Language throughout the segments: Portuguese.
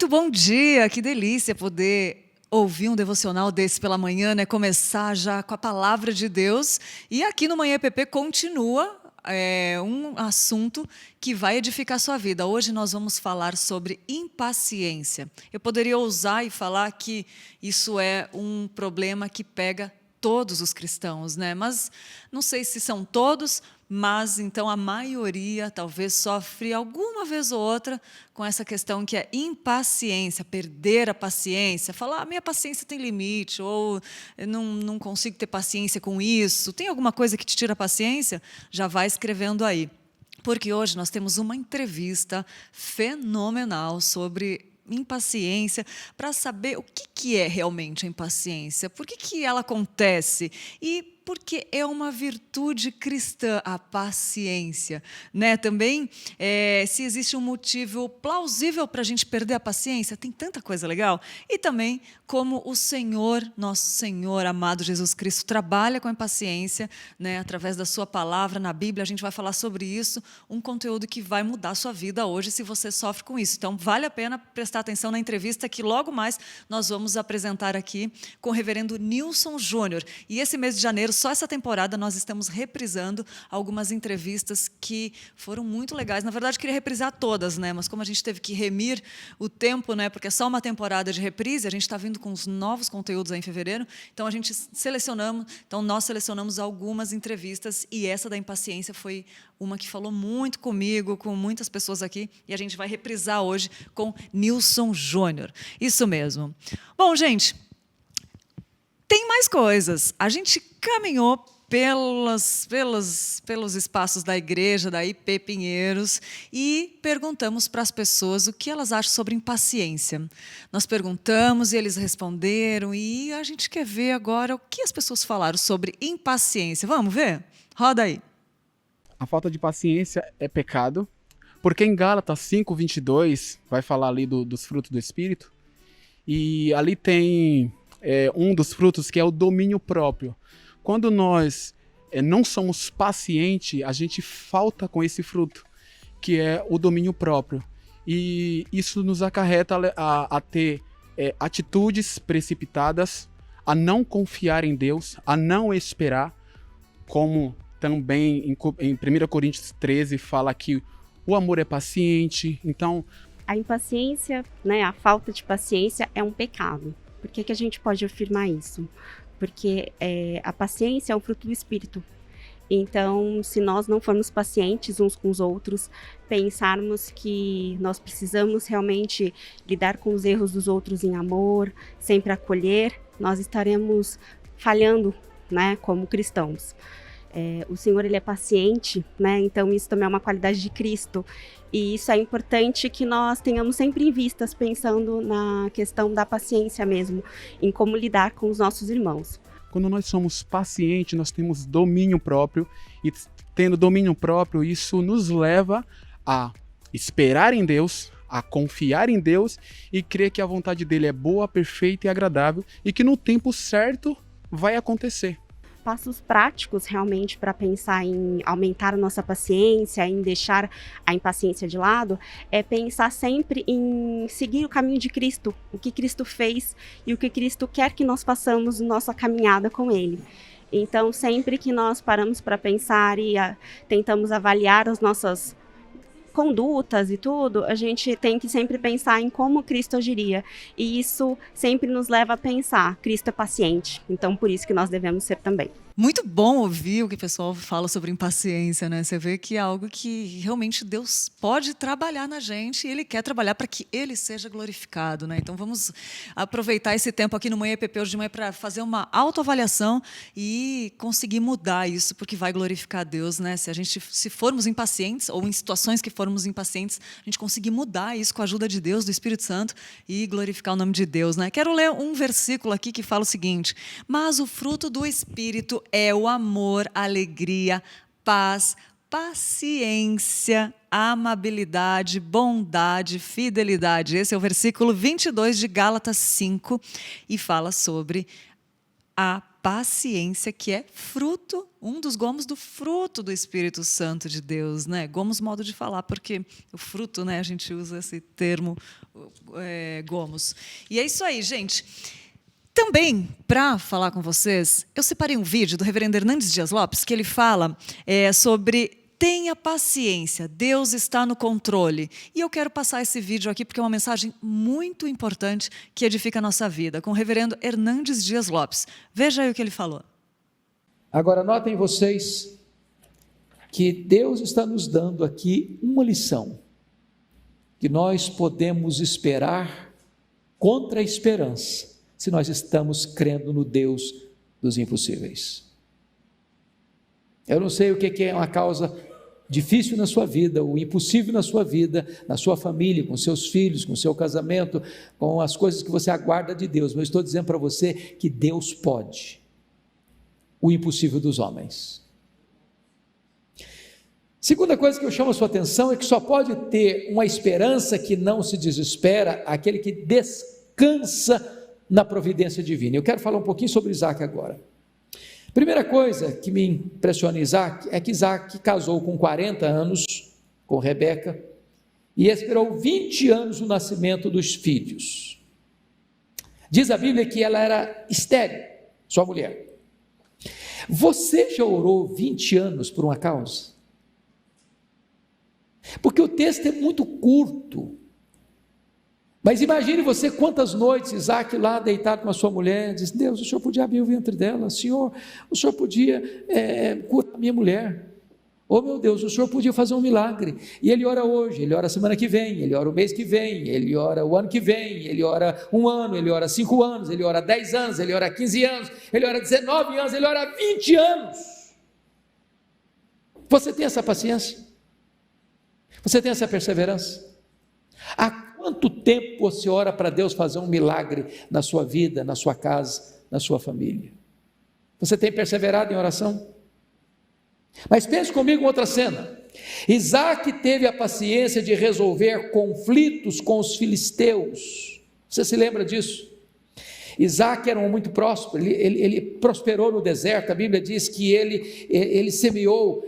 Muito bom dia, que delícia poder ouvir um devocional desse pela manhã, né? Começar já com a palavra de Deus. E aqui no Manhã EPP continua um assunto que vai edificar a sua vida. Hoje nós vamos falar sobre impaciência. Eu poderia ousar e falar que isso é um problema que pega todos os cristãos, né? Mas não sei se são todos, mas então a maioria talvez sofre alguma vez ou outra com essa questão que é impaciência, perder a paciência, falar, minha paciência tem limite, ou eu não consigo ter paciência com isso. Tem alguma coisa que te tira a paciência? Já vai escrevendo aí. Porque hoje nós temos uma entrevista fenomenal sobre impaciência, para saber o que é realmente a impaciência, por que ela acontece e porque é uma virtude cristã, a paciência, né? Também, se existe um motivo plausível para a gente perder a paciência, tem tanta coisa legal. E também como o Senhor, nosso Senhor amado Jesus Cristo, trabalha com a impaciência, né? Através da sua palavra na Bíblia, a gente vai falar sobre isso, um conteúdo que vai mudar a sua vida hoje se você sofre com isso. Então, vale a pena prestar atenção na entrevista que logo mais nós vamos apresentar aqui com o reverendo Nilson Júnior. E esse mês de janeiro, só essa temporada, nós estamos reprisando algumas entrevistas que foram muito legais. Na verdade, eu queria reprisar todas, né? Mas como a gente teve que remir o tempo, né? Porque é só uma temporada de reprise, a gente está vindo com os novos conteúdos aí em fevereiro, então nós selecionamos algumas entrevistas e essa da impaciência foi uma que falou muito comigo, com muitas pessoas aqui, e a gente vai reprisar hoje com Nilson Júnior. Isso mesmo. Bom, gente, tem mais coisas. A gente caminhou pelos espaços da igreja, da IP Pinheiros, e perguntamos para as pessoas o que elas acham sobre impaciência. Nós perguntamos e eles responderam, e a gente quer ver agora o que as pessoas falaram sobre impaciência. Vamos ver? Roda aí. A falta de paciência é pecado, porque em Gálatas 5:22 vai falar ali dos frutos do Espírito, e ali tem um dos frutos que é o domínio próprio. Quando nós não somos pacientes, a gente falta com esse fruto, que é o domínio próprio. E isso nos acarreta a ter atitudes precipitadas, a não confiar em Deus, a não esperar, como também em 1 Coríntios 13 fala que o amor é paciente. Então, a impaciência, né, a falta de paciência é um pecado. Por que a gente pode afirmar isso? Porque a paciência é um fruto do Espírito. Então, se nós não formos pacientes uns com os outros, pensarmos que nós precisamos realmente lidar com os erros dos outros em amor, sempre acolher, nós estaremos falhando, né, como cristãos. O Senhor, ele é paciente, né? Então isso também é uma qualidade de Cristo. E isso é importante que nós tenhamos sempre em vistas, pensando na questão da paciência mesmo, em como lidar com os nossos irmãos. Quando nós somos pacientes, nós temos domínio próprio, e tendo domínio próprio, isso nos leva a esperar em Deus, a confiar em Deus e crer que a vontade dele é boa, perfeita e agradável e que no tempo certo vai acontecer. Passos práticos realmente para pensar em aumentar a nossa paciência, em deixar a impaciência de lado, é pensar sempre em seguir o caminho de Cristo, o que Cristo fez e o que Cristo quer que nós façamos na nossa caminhada com Ele. Então, sempre que nós paramos para pensar e tentamos avaliar as nossas condutas e tudo, a gente tem que sempre pensar em como Cristo agiria. E isso sempre nos leva a pensar, Cristo é paciente, então por isso que nós devemos ser também. Muito bom ouvir o que o pessoal fala sobre impaciência, né? Você vê que é algo que realmente Deus pode trabalhar na gente e Ele quer trabalhar para que Ele seja glorificado, né? Então vamos aproveitar esse tempo aqui no Manhã EPP hoje de manhã para fazer uma autoavaliação e conseguir mudar isso, porque vai glorificar Deus, né? Se formos impacientes ou em situações que formos impacientes, a gente conseguir mudar isso com a ajuda de Deus, do Espírito Santo e glorificar o nome de Deus, né? Quero ler um versículo aqui que fala o seguinte: mas o fruto do Espírito é o amor, alegria, paz, paciência, amabilidade, bondade, fidelidade. Esse é o versículo 22 de Gálatas 5 e fala sobre a paciência, que é fruto, um dos gomos do fruto do Espírito Santo de Deus, né? Gomos, modo de falar, porque o fruto, né, a gente usa esse termo, gomos. E é isso aí, gente. Também, para falar com vocês, eu separei um vídeo do reverendo Hernandes Dias Lopes, que ele fala sobre tenha paciência, Deus está no controle. E eu quero passar esse vídeo aqui porque é uma mensagem muito importante que edifica a nossa vida, com o reverendo Hernandes Dias Lopes. Veja aí o que ele falou. Agora, notem vocês que Deus está nos dando aqui uma lição, que nós podemos esperar contra a esperança, se nós estamos crendo no Deus dos impossíveis. Eu não sei o que é uma causa difícil na sua vida, o impossível na sua vida, na sua família, com seus filhos, com seu casamento, com as coisas que você aguarda de Deus, mas eu estou dizendo para você que Deus pode o impossível dos homens. Segunda coisa que eu chamo a sua atenção é que só pode ter uma esperança que não se desespera aquele que descansa na providência divina. Eu quero falar um pouquinho sobre Isaac agora. Primeira coisa que me impressiona em Isaac é que Isaac casou com 40 anos com Rebeca e esperou 20 anos o nascimento dos filhos. Diz a Bíblia que ela era estéril, sua mulher. Você já orou 20 anos por uma causa? Porque o texto é muito curto. Mas imagine você quantas noites Isaac lá deitado com a sua mulher, diz: Deus, o Senhor podia abrir o ventre dela, Senhor, o Senhor podia curar a minha mulher, oh meu Deus, o Senhor podia fazer um milagre. E ele ora hoje, ele ora a semana que vem, ele ora o mês que vem, ele ora o ano que vem, ele ora um ano, ele ora 5 anos, ele ora 10 anos, ele ora 15 anos, ele ora 19 anos, ele ora 20 anos. Você tem essa paciência? Você tem essa perseverança? Há quanto tempo você ora para Deus fazer um milagre na sua vida, na sua casa, na sua família? Você tem perseverado em oração? Mas pense comigo em outra cena. Isaac teve a paciência de resolver conflitos com os filisteus. Você se lembra disso? Isaac era um homem muito próspero, ele prosperou no deserto. A Bíblia diz que ele semeou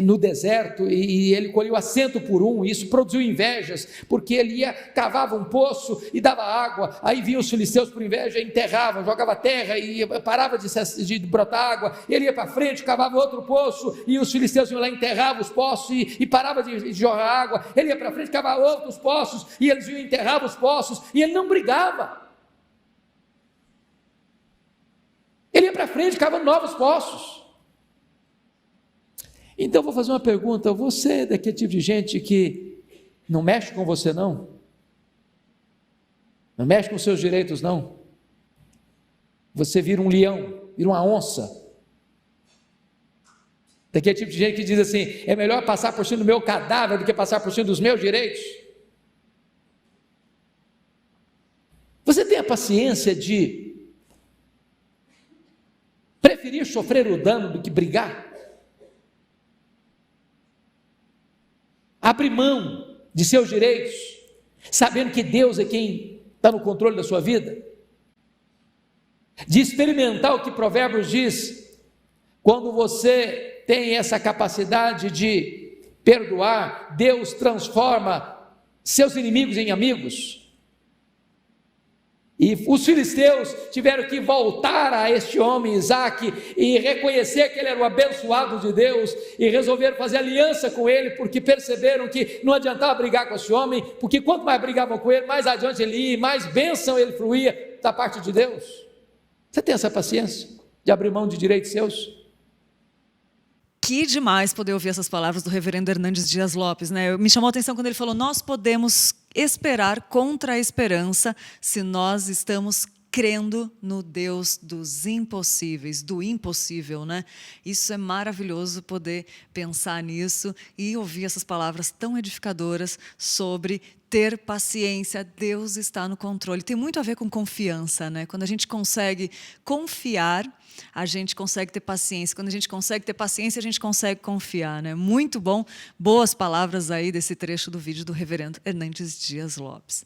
no deserto e ele colheu a 100 por um. Isso produziu invejas, porque ele cavava um poço e dava água, aí vinham os filisteus por inveja, enterravam, jogava terra e parava de brotar água. Ele ia para frente, cavava outro poço e os filisteus iam lá, enterravam os poços e parava de jorrar água. Ele ia para frente, cavava outros poços e eles iam, enterravam os poços, e ele não brigava. Ele ia para frente, cavando novos poços. Então, vou fazer uma pergunta: você é daquele tipo de gente que não mexe com você, não? Não mexe com seus direitos, não? Você vira um leão, vira uma onça. Daquele tipo de gente que diz assim: é melhor passar por cima do meu cadáver do que passar por cima dos meus direitos. Você tem a paciência de preferir sofrer o dano do que brigar? Abrir mão de seus direitos, sabendo que Deus é quem está no controle da sua vida? De experimentar o que Provérbios diz: quando você tem essa capacidade de perdoar, Deus transforma seus inimigos em amigos. E os filisteus tiveram que voltar a este homem, Isaac, e reconhecer que ele era o abençoado de Deus, e resolveram fazer aliança com ele, porque perceberam que não adiantava brigar com esse homem, porque quanto mais brigavam com ele, mais adiante ele ia, mais bênção ele fluía da parte de Deus. Você tem essa paciência de abrir mão de direitos seus? Que demais poder ouvir essas palavras do reverendo Hernandes Dias Lopes, né? Me chamou a atenção quando ele falou: nós podemos esperar contra a esperança se nós estamos crendo no Deus dos impossíveis, do impossível, né? Isso é maravilhoso, poder pensar nisso e ouvir essas palavras tão edificadoras sobre ter paciência. Deus está no controle. Tem muito a ver com confiança, né? Quando a gente consegue confiar, a gente consegue ter paciência. Quando a gente consegue ter paciência, a gente consegue confiar, né? Muito bom. Boas palavras aí desse trecho do vídeo do reverendo Hernandes Dias Lopes.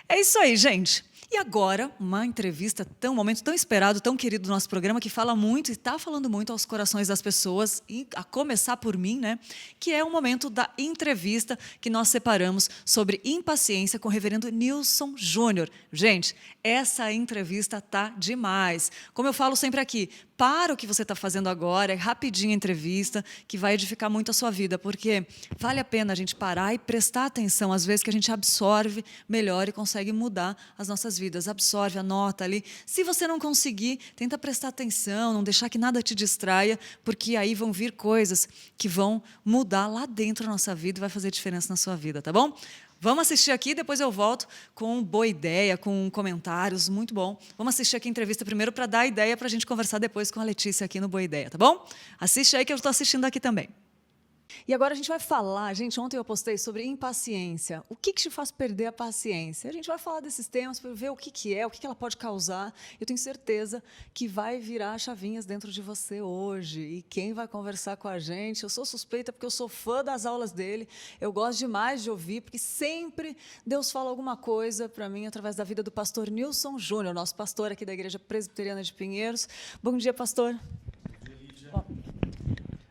É isso aí, gente. E agora, uma entrevista, um momento tão esperado, tão querido do nosso programa, que fala muito e está falando muito aos corações das pessoas, e a começar por mim, né? Que é o momento da entrevista que nós separamos sobre impaciência com o reverendo Nilson Júnior. Gente, essa entrevista tá demais. Como eu falo sempre aqui, para o que você está fazendo agora, é rapidinho a entrevista, que vai edificar muito a sua vida, porque vale a pena a gente parar e prestar atenção, às vezes que a gente absorve melhor e consegue mudar as nossas vidas. Absorve, anota ali. Se você não conseguir, tenta prestar atenção, não deixar que nada te distraia, porque aí vão vir coisas que vão mudar lá dentro da nossa vida e vai fazer diferença na sua vida, tá bom? Vamos assistir aqui, depois eu volto com boa ideia, com comentários, muito bom. Vamos assistir aqui a entrevista primeiro para dar a ideia para a gente conversar depois com a Letícia aqui no Boa Ideia, tá bom? Assiste aí que eu estou assistindo aqui também. E agora a gente vai falar, gente, ontem eu postei sobre impaciência. O que te faz perder a paciência? A gente vai falar desses temas para ver o que é, o que ela pode causar. Eu tenho certeza que vai virar chavinhas dentro de você hoje. E quem vai conversar com a gente, eu sou suspeita porque eu sou fã das aulas dele, eu gosto demais de ouvir, porque sempre Deus fala alguma coisa para mim através da vida do pastor Nilson Júnior, nosso pastor aqui da Igreja Presbiteriana de Pinheiros. Bom dia, pastor.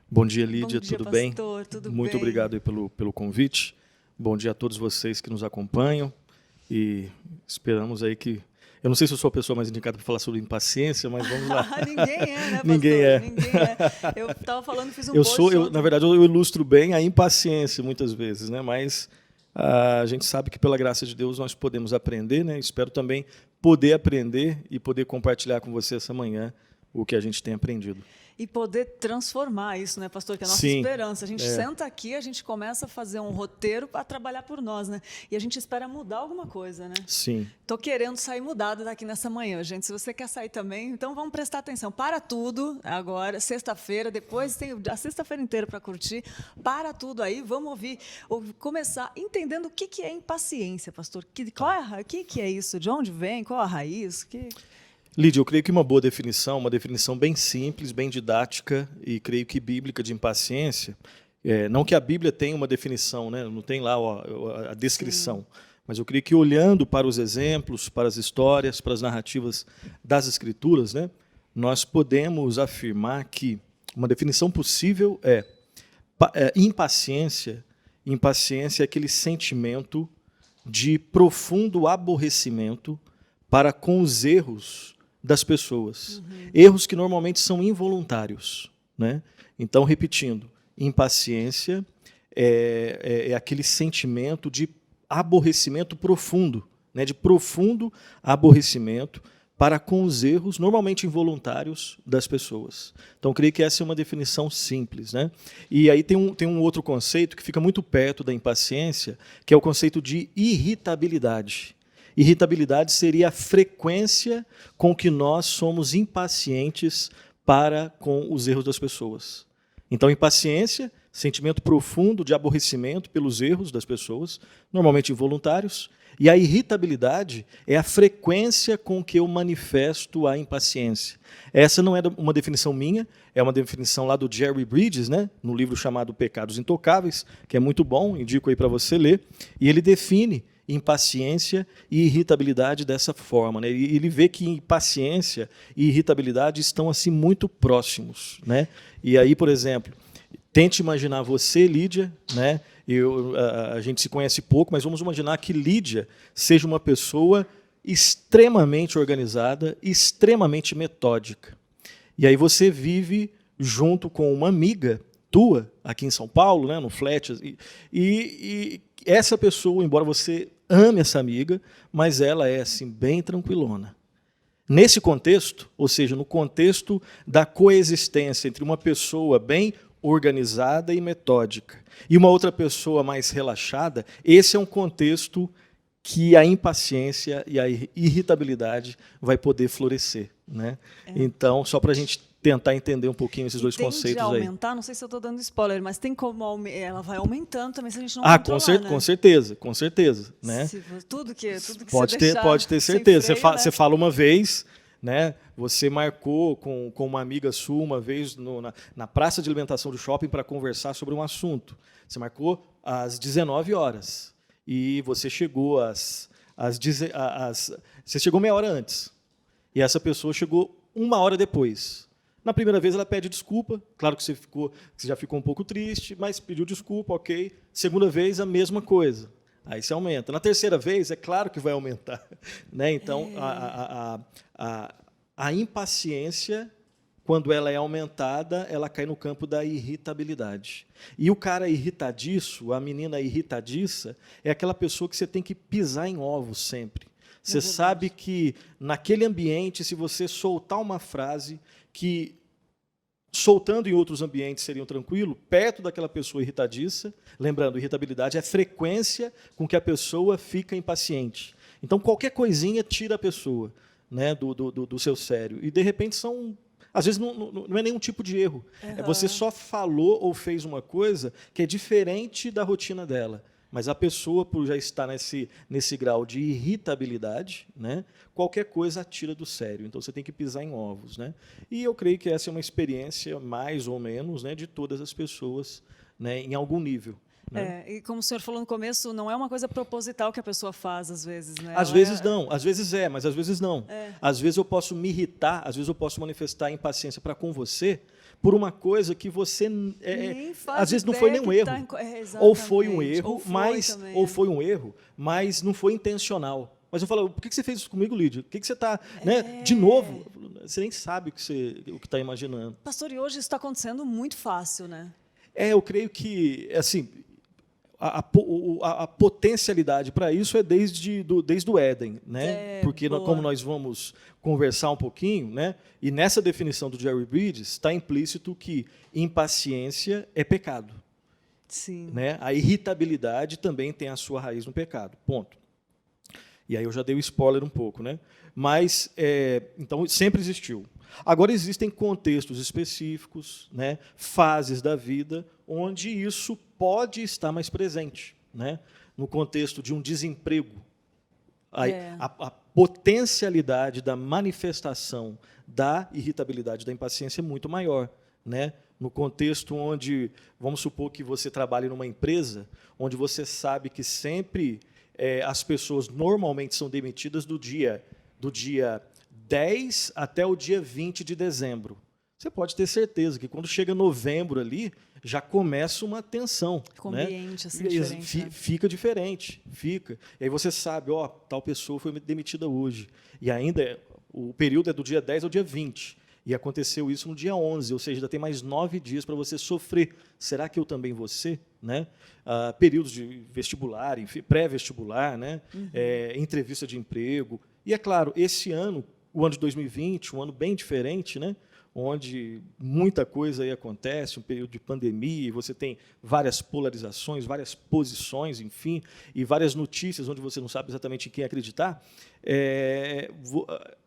Bom dia, Lídia, Bom dia, tudo pastor, bem? tudo Muito bem. obrigado aí pelo convite. Bom dia a todos vocês que nos acompanham e esperamos aí que... Eu não sei se eu sou a pessoa mais indicada para falar sobre impaciência, mas vamos lá. Ninguém é, né, pastor? Ninguém é. Ninguém é. Eu estava falando, fiz um post ontem. Na verdade, eu ilustro bem a impaciência muitas vezes, né? Mas a gente sabe que pela graça de Deus nós podemos aprender, né? Espero também poder aprender e poder compartilhar com você essa manhã o que a gente tem aprendido. E poder transformar isso, né, pastor? Que é a nossa Sim, esperança. A gente senta aqui, a gente começa a fazer um roteiro para trabalhar por nós, né? E a gente espera mudar alguma coisa, né? Sim. Tô querendo sair mudado daqui nessa manhã, gente. Se você quer sair também, então vamos prestar atenção. Para tudo agora, sexta-feira, depois tem a sexta-feira inteira para curtir. Para tudo aí, vamos começar entendendo o que é impaciência, pastor. O que é isso? De onde vem? Qual a raiz? Lídia, eu creio que uma boa definição, uma definição bem simples, bem didática e creio que bíblica de impaciência, não que a Bíblia tenha uma definição, né? Não tem lá a descrição, mas eu creio que olhando para os exemplos, para as histórias, para as narrativas das Escrituras, né, nós podemos afirmar que uma definição possível impaciência. Impaciência é aquele sentimento de profundo aborrecimento para com os erros das pessoas. Erros que normalmente são involuntários, né? Então, repetindo, impaciência é aquele sentimento de aborrecimento profundo, né? De profundo aborrecimento para com os erros normalmente involuntários das pessoas. Então, creio que essa é uma definição simples, né? E aí tem um outro conceito que fica muito perto da impaciência, que é o conceito de irritabilidade. Irritabilidade seria a frequência com que nós somos impacientes para com os erros das pessoas. Então, impaciência, sentimento profundo de aborrecimento pelos erros das pessoas, normalmente involuntários, e a irritabilidade é a frequência com que eu manifesto a impaciência. Essa não é uma definição minha, é uma definição lá do Jerry Bridges, né, no livro chamado Pecados Intocáveis, que é muito bom, indico aí para você ler, e ele define impaciência e irritabilidade dessa forma, né? Ele vê que impaciência e irritabilidade estão assim muito próximos, né? E aí, por exemplo, tente imaginar você, Lídia, né? A gente se conhece pouco, mas vamos imaginar que Lídia seja uma pessoa extremamente organizada, extremamente metódica. E aí você vive junto com uma amiga tua aqui em São Paulo, né, no flat, e essa pessoa, embora você ame essa amiga, mas ela é assim bem tranquilona. Nesse contexto, ou seja, no contexto da coexistência entre uma pessoa bem organizada e metódica e uma outra pessoa mais relaxada, esse é um contexto que a impaciência e a irritabilidade vai poder florescer, né? Então, só para a gente tentar entender um pouquinho esses dois conceitos aí. Aumentar, não sei se eu estou dando spoiler, mas tem como ela vai aumentando também se a gente não controlar, né? Com certeza, né? Tudo que pode você ter, pode ter certeza. Freio, você fala uma vez, né? Você marcou com uma amiga sua uma vez na praça de alimentação do shopping para conversar sobre um assunto. Você marcou às 19 horas e você chegou às Você chegou meia hora antes e essa pessoa chegou uma hora depois. Na primeira vez ela pede desculpa, claro que você já ficou um pouco triste, mas pediu desculpa, ok. Segunda vez, a mesma coisa. Aí você aumenta. Na terceira vez, é claro que vai aumentar. Né? Então, a impaciência, quando ela é aumentada, ela cai no campo da irritabilidade. E o cara irritadiço, a menina irritadiça, é aquela pessoa que você tem que pisar em ovos sempre. Você sabe que, naquele ambiente, se você soltar uma frase que, soltando em outros ambientes, seriam tranquilo, perto daquela pessoa irritadiça, lembrando, irritabilidade é a frequência com que a pessoa fica impaciente. Então, qualquer coisinha tira a pessoa, né, do seu sério. E, de repente, às vezes não é nenhum tipo de erro. É você só falou ou fez uma coisa que é diferente da rotina dela. Mas a pessoa, por já estar nesse grau de irritabilidade, né, qualquer coisa a tira do sério. Então, você tem que pisar em ovos. Né? E eu creio que essa é uma experiência, mais ou menos, né, de todas as pessoas, né, em algum nível. Né? E como o senhor falou no começo, não é uma coisa proposital que a pessoa faz, às vezes. Né? Às vezes não, às vezes mas às vezes não. Às vezes eu posso me irritar, às vezes eu posso manifestar impaciência para com você por uma coisa que você às vezes não foi nenhum erro, ou foi um erro, ou foi um erro, mas não foi intencional. Mas eu falo, por que você fez isso comigo, Lídia? Por que você está, né, de novo? Você nem sabe o que está imaginando. Pastor, e hoje isso está acontecendo muito fácil, né? Eu creio que, assim, a potencialidade para isso é desde o Éden, né? Porque como nós vamos conversar um pouquinho, né? E nessa definição do Jerry Bridges está implícito que impaciência é pecado. Sim. Né? A irritabilidade também tem a sua raiz no pecado. Ponto. E aí eu já dei o spoiler um pouco, né? Mas então sempre existiu. Agora existem contextos específicos, né? Fases da vida onde isso pode estar mais presente, né? No contexto de um desemprego, a potencialidade da manifestação da irritabilidade, da impaciência é muito maior, né? No contexto onde, vamos supor que você trabalhe numa empresa, onde você sabe que sempre as pessoas normalmente são demitidas do dia 10 até o dia 20 de dezembro. Você pode ter certeza que quando chega novembro ali, já começa uma tensão. Fica um né? ambiente assim diferente. Né? Fica diferente, fica. E aí você sabe, tal pessoa foi demitida hoje. E ainda o período é do dia 10 ao dia 20. E aconteceu isso no dia 11, ou seja, ainda tem mais 9 dias para você sofrer. Será que eu também vou ser? Né? Períodos de vestibular, pré-vestibular, né? Entrevista de emprego. E, é claro, esse ano, o ano de 2020, um ano bem diferente, né? Onde muita coisa aí acontece, um período de pandemia, e você tem várias polarizações, várias posições, enfim, e várias notícias onde você não sabe exatamente em quem acreditar.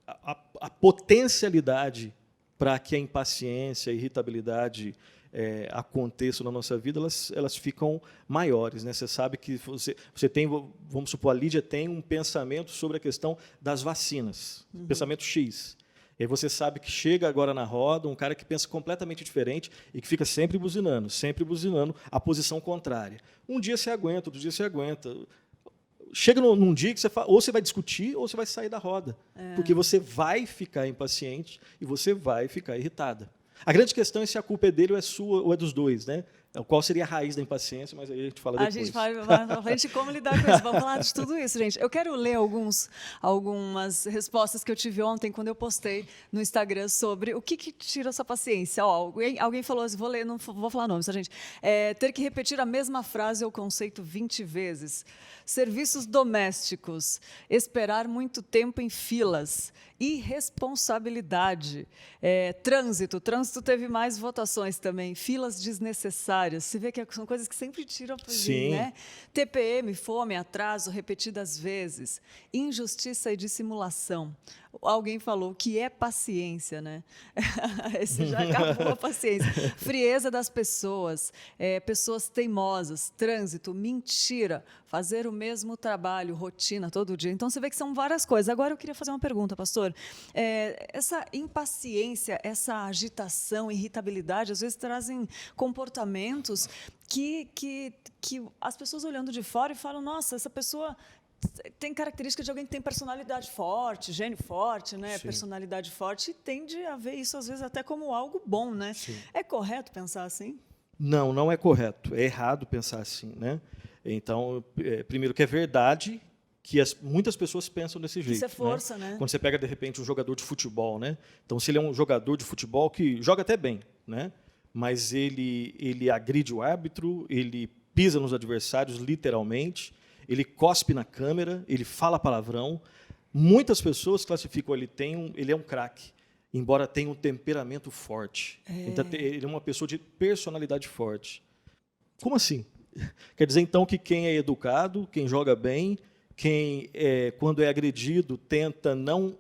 A potencialidade para que a impaciência, a irritabilidade aconteçam na nossa vida, elas ficam maiores. Né? Você sabe que você tem, vamos supor, a Lídia tem um pensamento sobre a questão das vacinas, pensamento X. E aí você sabe que chega agora na roda um cara que pensa completamente diferente e que fica sempre buzinando a posição contrária. Um dia você aguenta, outro dia você aguenta. Chega num dia que ou você vai discutir ou você vai sair da roda, porque você vai ficar impaciente e você vai ficar irritada. A grande questão é se a culpa é dele ou é sua ou é dos dois, né? Qual seria a raiz da impaciência, mas aí a gente fala depois. A gente vai pra frente como lidar com isso. Vamos falar de tudo isso, gente. Eu quero ler algumas respostas que eu tive ontem quando eu postei no Instagram sobre o que tira essa paciência. Alguém falou assim, vou ler, não vou falar nomes, tá, gente? Ter que repetir a mesma frase ou conceito 20 vezes. Serviços domésticos. Esperar muito tempo em filas. Irresponsabilidade. Trânsito. Trânsito teve mais votações também. Filas desnecessárias. Você vê que são coisas que sempre tiram a Sim. né? TPM, fome, atraso, repetidas vezes. Injustiça e dissimulação. Alguém falou que é paciência, né? Esse já acabou a paciência. Frieza das pessoas, pessoas teimosas, trânsito, mentira, fazer o mesmo trabalho, rotina, todo dia. Então, você vê que são várias coisas. Agora, eu queria fazer uma pergunta, pastor. Essa impaciência, essa agitação, irritabilidade, às vezes trazem comportamentos que as pessoas olhando de fora e falam, nossa, essa pessoa tem característica de alguém que tem personalidade forte, gênio forte, né? Sim. Personalidade forte, e tende a ver isso, às vezes, até como algo bom, né? Sim. É correto pensar assim? Não, não é correto. É errado pensar assim, né? Então, primeiro que é verdade que muitas pessoas pensam desse jeito. Isso é força, né? Quando você pega, de repente, um jogador de futebol, né? Então, se ele é um jogador de futebol que joga até bem, né? Mas ele agride o árbitro, ele pisa nos adversários, literalmente, ele cospe na câmera, ele fala palavrão. Muitas pessoas classificam ele é um craque, embora tenha um temperamento forte. Então, ele é uma pessoa de personalidade forte. Como assim? Quer dizer, então, que quem é educado, quem joga bem, quem, quando é agredido, tenta não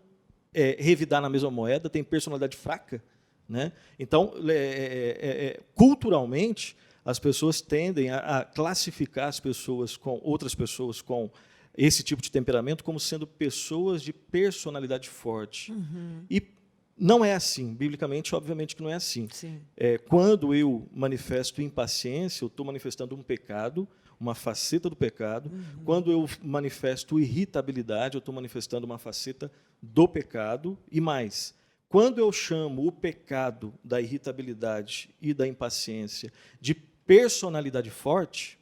revidar na mesma moeda, tem personalidade fraca? Né? Então, culturalmente, as pessoas tendem a classificar outras pessoas com esse tipo de temperamento como sendo pessoas de personalidade forte. Uhum. E não é assim. Biblicamente, obviamente que não é assim. Sim. Quando eu manifesto impaciência, eu estou manifestando um pecado, uma faceta do pecado. Uhum. Quando eu manifesto irritabilidade, eu estou manifestando uma faceta do pecado. E mais, quando eu chamo o pecado da irritabilidade e da impaciência de personalidade forte,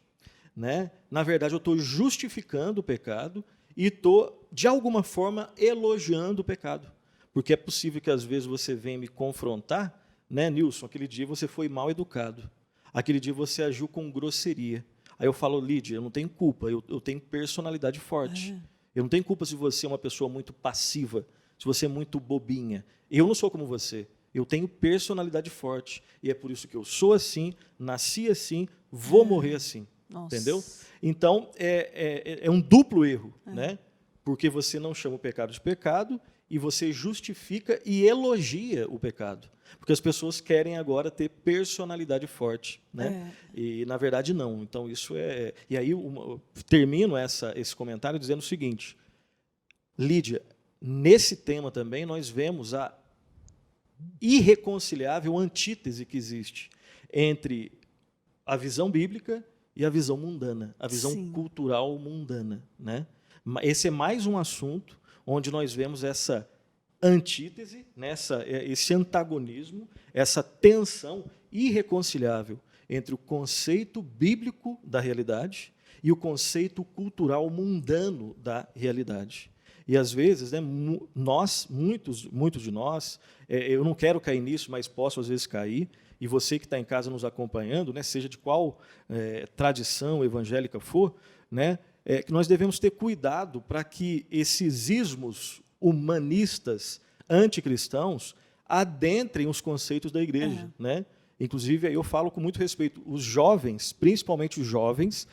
né, na verdade eu estou justificando o pecado e estou, de alguma forma, elogiando o pecado. Porque é possível que, às vezes, você venha me confrontar, né, Nilson, aquele dia você foi mal educado, aquele dia você agiu com grosseria. Aí eu falo, Lídia, eu não tenho culpa, eu tenho personalidade forte. Eu não tenho culpa se você é uma pessoa muito passiva, se você é muito bobinha. Eu não sou como você. Eu tenho personalidade forte. E é por isso que eu sou assim, nasci assim, vou morrer assim. Nossa. Entendeu? Então, é um duplo erro, né? Porque você não chama o pecado de pecado e você justifica e elogia o pecado. Porque as pessoas querem agora ter personalidade forte, né? E, na verdade, não. Então, isso é... E aí, termino esse comentário dizendo o seguinte, Lídia, nesse tema também nós vemos a irreconciliável antítese que existe entre a visão bíblica e a visão mundana, a visão Sim. cultural mundana, né? Esse é mais um assunto onde nós vemos essa antítese, né? Esse antagonismo, essa tensão irreconciliável entre o conceito bíblico da realidade e o conceito cultural mundano da realidade. E, às vezes, né, muitos de nós, eu não quero cair nisso, mas posso, às vezes, cair, e você que está em casa nos acompanhando, né, seja de qual tradição evangélica for, né, que nós devemos ter cuidado para que esses ismos humanistas anticristãos adentrem os conceitos da igreja. Né? Inclusive, aí eu falo com muito respeito, os jovens, principalmente os jovens,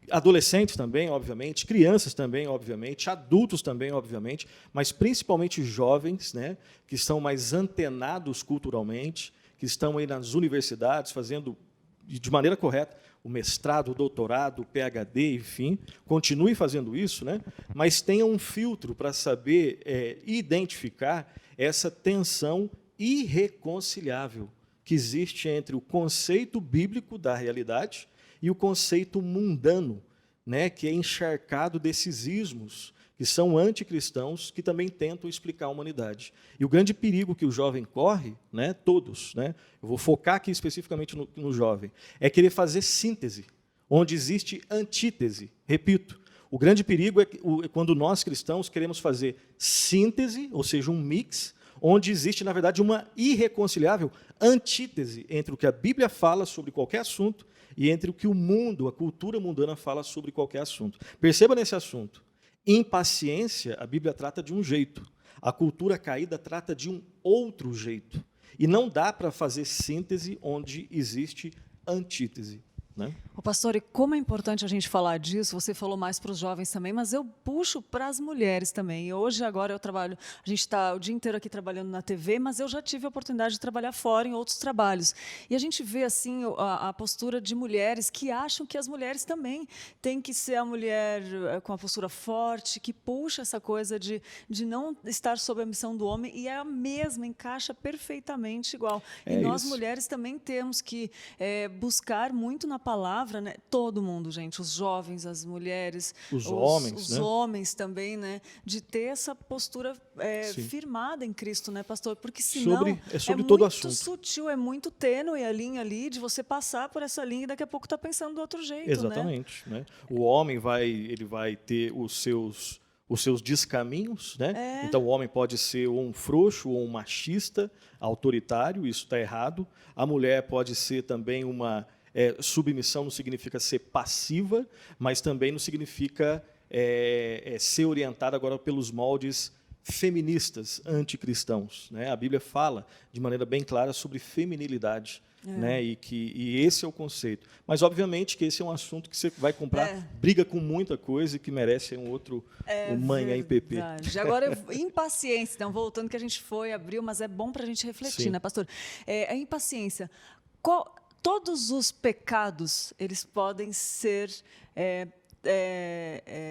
adolescentes também, obviamente, crianças também, obviamente, adultos também, obviamente, mas principalmente jovens, né, que estão mais antenados culturalmente, que estão aí nas universidades fazendo, de maneira correta, o mestrado, o doutorado, o PhD, enfim, continue fazendo isso, né, mas tenham um filtro para saber identificar essa tensão irreconciliável que existe entre o conceito bíblico da realidade e o conceito mundano, né, que é encharcado desses ismos, que são anticristãos, que também tentam explicar a humanidade. E o grande perigo que o jovem corre, né, todos, né, eu vou focar aqui especificamente no jovem, é querer fazer síntese, onde existe antítese. Repito, o grande perigo é quando nós cristãos queremos fazer síntese, ou seja, um mix, onde existe, na verdade, uma irreconciliável antítese entre o que a Bíblia fala sobre qualquer assunto e entre o que o mundo, a cultura mundana fala sobre qualquer assunto. Perceba nesse assunto, impaciência, a Bíblia trata de um jeito, a cultura caída trata de um outro jeito. E não dá para fazer síntese onde existe antítese. Né? Ô, pastor, e como é importante a gente falar disso, você falou mais para os jovens também, mas eu puxo para as mulheres também. E hoje, agora, eu trabalho, a gente está o dia inteiro aqui trabalhando na TV, mas eu já tive a oportunidade de trabalhar fora em outros trabalhos. E a gente vê, assim, a postura de mulheres que acham que as mulheres também têm que ser a mulher com a postura forte, que puxa essa coisa de não estar sob a missão do homem, e é a mesma, encaixa perfeitamente igual. E nós, mulheres, também temos que buscar muito na palavra, né? Todo mundo, gente, os jovens, as mulheres, Os homens, os né? homens também, né? De ter essa postura Sim. firmada em Cristo, né, pastor? Porque senão É sobre todo o muito assunto. sutil, é muito tênue a linha ali de você passar por essa linha e daqui a pouco tá pensando do outro jeito, né? Exatamente, né? O homem ele vai ter os seus descaminhos, né? Então o homem pode ser ou um frouxo ou um machista, autoritário, isso está errado. A mulher pode ser também uma submissão, não significa ser passiva, mas também não significa ser orientada agora pelos moldes feministas, anticristãos, né? A Bíblia fala de maneira bem clara sobre feminilidade. Né? E esse é o conceito. Mas, obviamente, que esse é um assunto que você vai comprar, briga com muita coisa e que merece um outro Manhã IPP. Agora, impaciência. Então, voltando que a gente abriu, mas é bom para a gente refletir, Sim. né, pastor? A impaciência. Todos os pecados, eles podem ser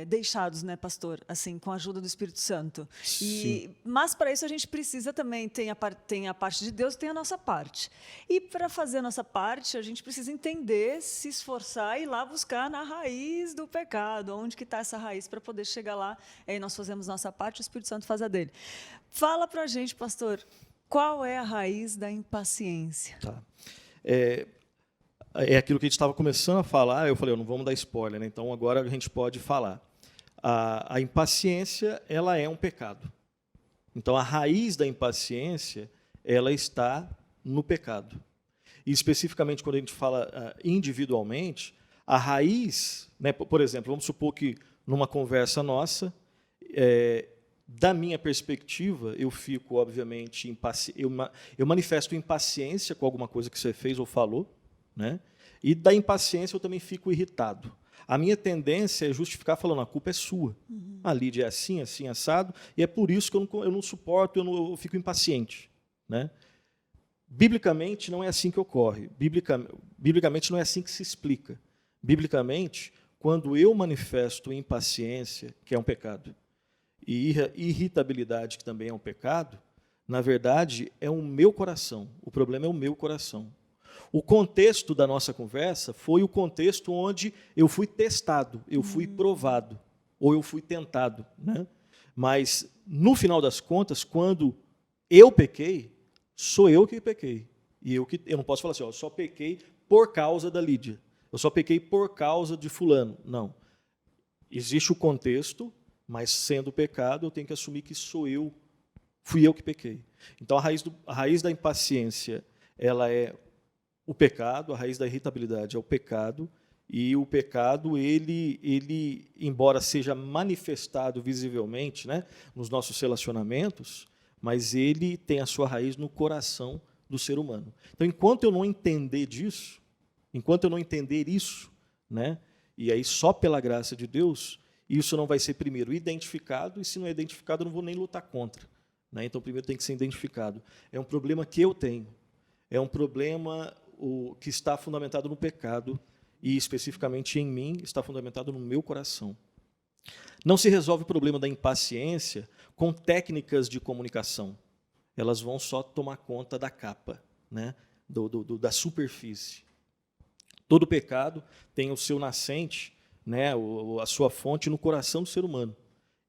deixados, né, pastor? Assim, com a ajuda do Espírito Santo. Mas para isso a gente precisa também tem a parte de Deus, tem a nossa parte. E para fazer a nossa parte, a gente precisa entender, se esforçar e ir lá buscar na raiz do pecado, onde que está essa raiz para poder chegar lá. Aí nós fazemos nossa parte, o Espírito Santo faz a dele. Fala para a gente, pastor, qual é a raiz da impaciência? Tá. É aquilo que a gente estava começando a falar, eu falei, não vamos dar spoiler, né? Então agora a gente pode falar. A impaciência, ela é um pecado. Então a raiz da impaciência, ela está no pecado. E especificamente quando a gente fala individualmente, a raiz, né, por exemplo, vamos supor que numa conversa nossa, da minha perspectiva, eu fico, obviamente, eu manifesto impaciência com alguma coisa que você fez ou falou, né? E da impaciência eu também fico irritado. A minha tendência é justificar falando, a culpa é sua. A Lídia é assim, assim, assado, e é por isso que eu não suporto, eu fico impaciente. Né? Biblicamente não é assim que ocorre. Biblicamente não é assim que se explica. Biblicamente, quando eu manifesto impaciência, que é um pecado, e irritabilidade, que também é um pecado, na verdade, é o meu coração. O problema é o meu coração. O contexto da nossa conversa foi o contexto onde eu fui testado, eu fui provado, ou eu fui tentado. Né? Mas, no final das contas, quando eu pequei, sou eu que pequei. E eu não posso falar assim, eu só pequei por causa da Lídia. Eu só pequei por causa de fulano. Não. Existe o contexto, mas sendo pecado, eu tenho que assumir que fui eu que pequei. Então, a raiz da impaciência, ela é o pecado, a raiz da irritabilidade é o pecado, e o pecado, ele embora seja manifestado visivelmente, né, nos nossos relacionamentos, mas ele tem a sua raiz no coração do ser humano. Então, enquanto eu não entender disso, enquanto eu não entender isso, né, e aí só pela graça de Deus, isso não vai ser primeiro identificado, e se não é identificado, eu não vou nem lutar contra. Né? Então, primeiro tem que ser identificado. É um problema que eu tenho, é um problema que está fundamentado no pecado, e especificamente em mim, está fundamentado no meu coração. Não se resolve o problema da impaciência com técnicas de comunicação. Elas vão só tomar conta da capa, né? Da superfície. Todo pecado tem o seu nascente, né? A sua fonte no coração do ser humano.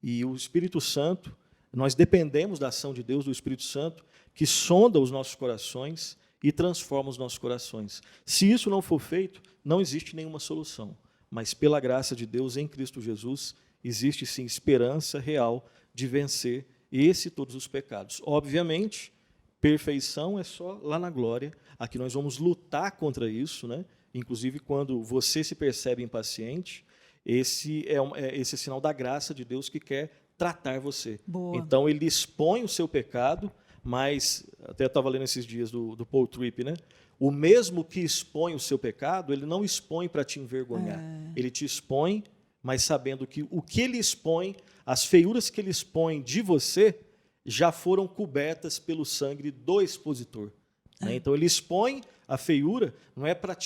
E o Espírito Santo, nós dependemos da ação de Deus, do Espírito Santo, que sonda os nossos corações e transforma os nossos corações. Se isso não for feito, não existe nenhuma solução. Mas pela graça de Deus em Cristo Jesus, existe sim esperança real de vencer esse e todos os pecados. Obviamente, perfeição é só lá na glória. Aqui nós vamos lutar contra isso, né? Inclusive quando você se percebe impaciente, esse é sinal da graça de Deus que quer tratar você. Boa. Então ele expõe o seu pecado, mas até estava lendo esses dias do Paul Tripp, né? O mesmo que expõe o seu pecado, ele não expõe para te envergonhar. Ele te expõe, mas sabendo que o que ele expõe, as feiuras que ele expõe de você, já foram cobertas pelo sangue do expositor. Né? Então ele expõe a feiura, não é para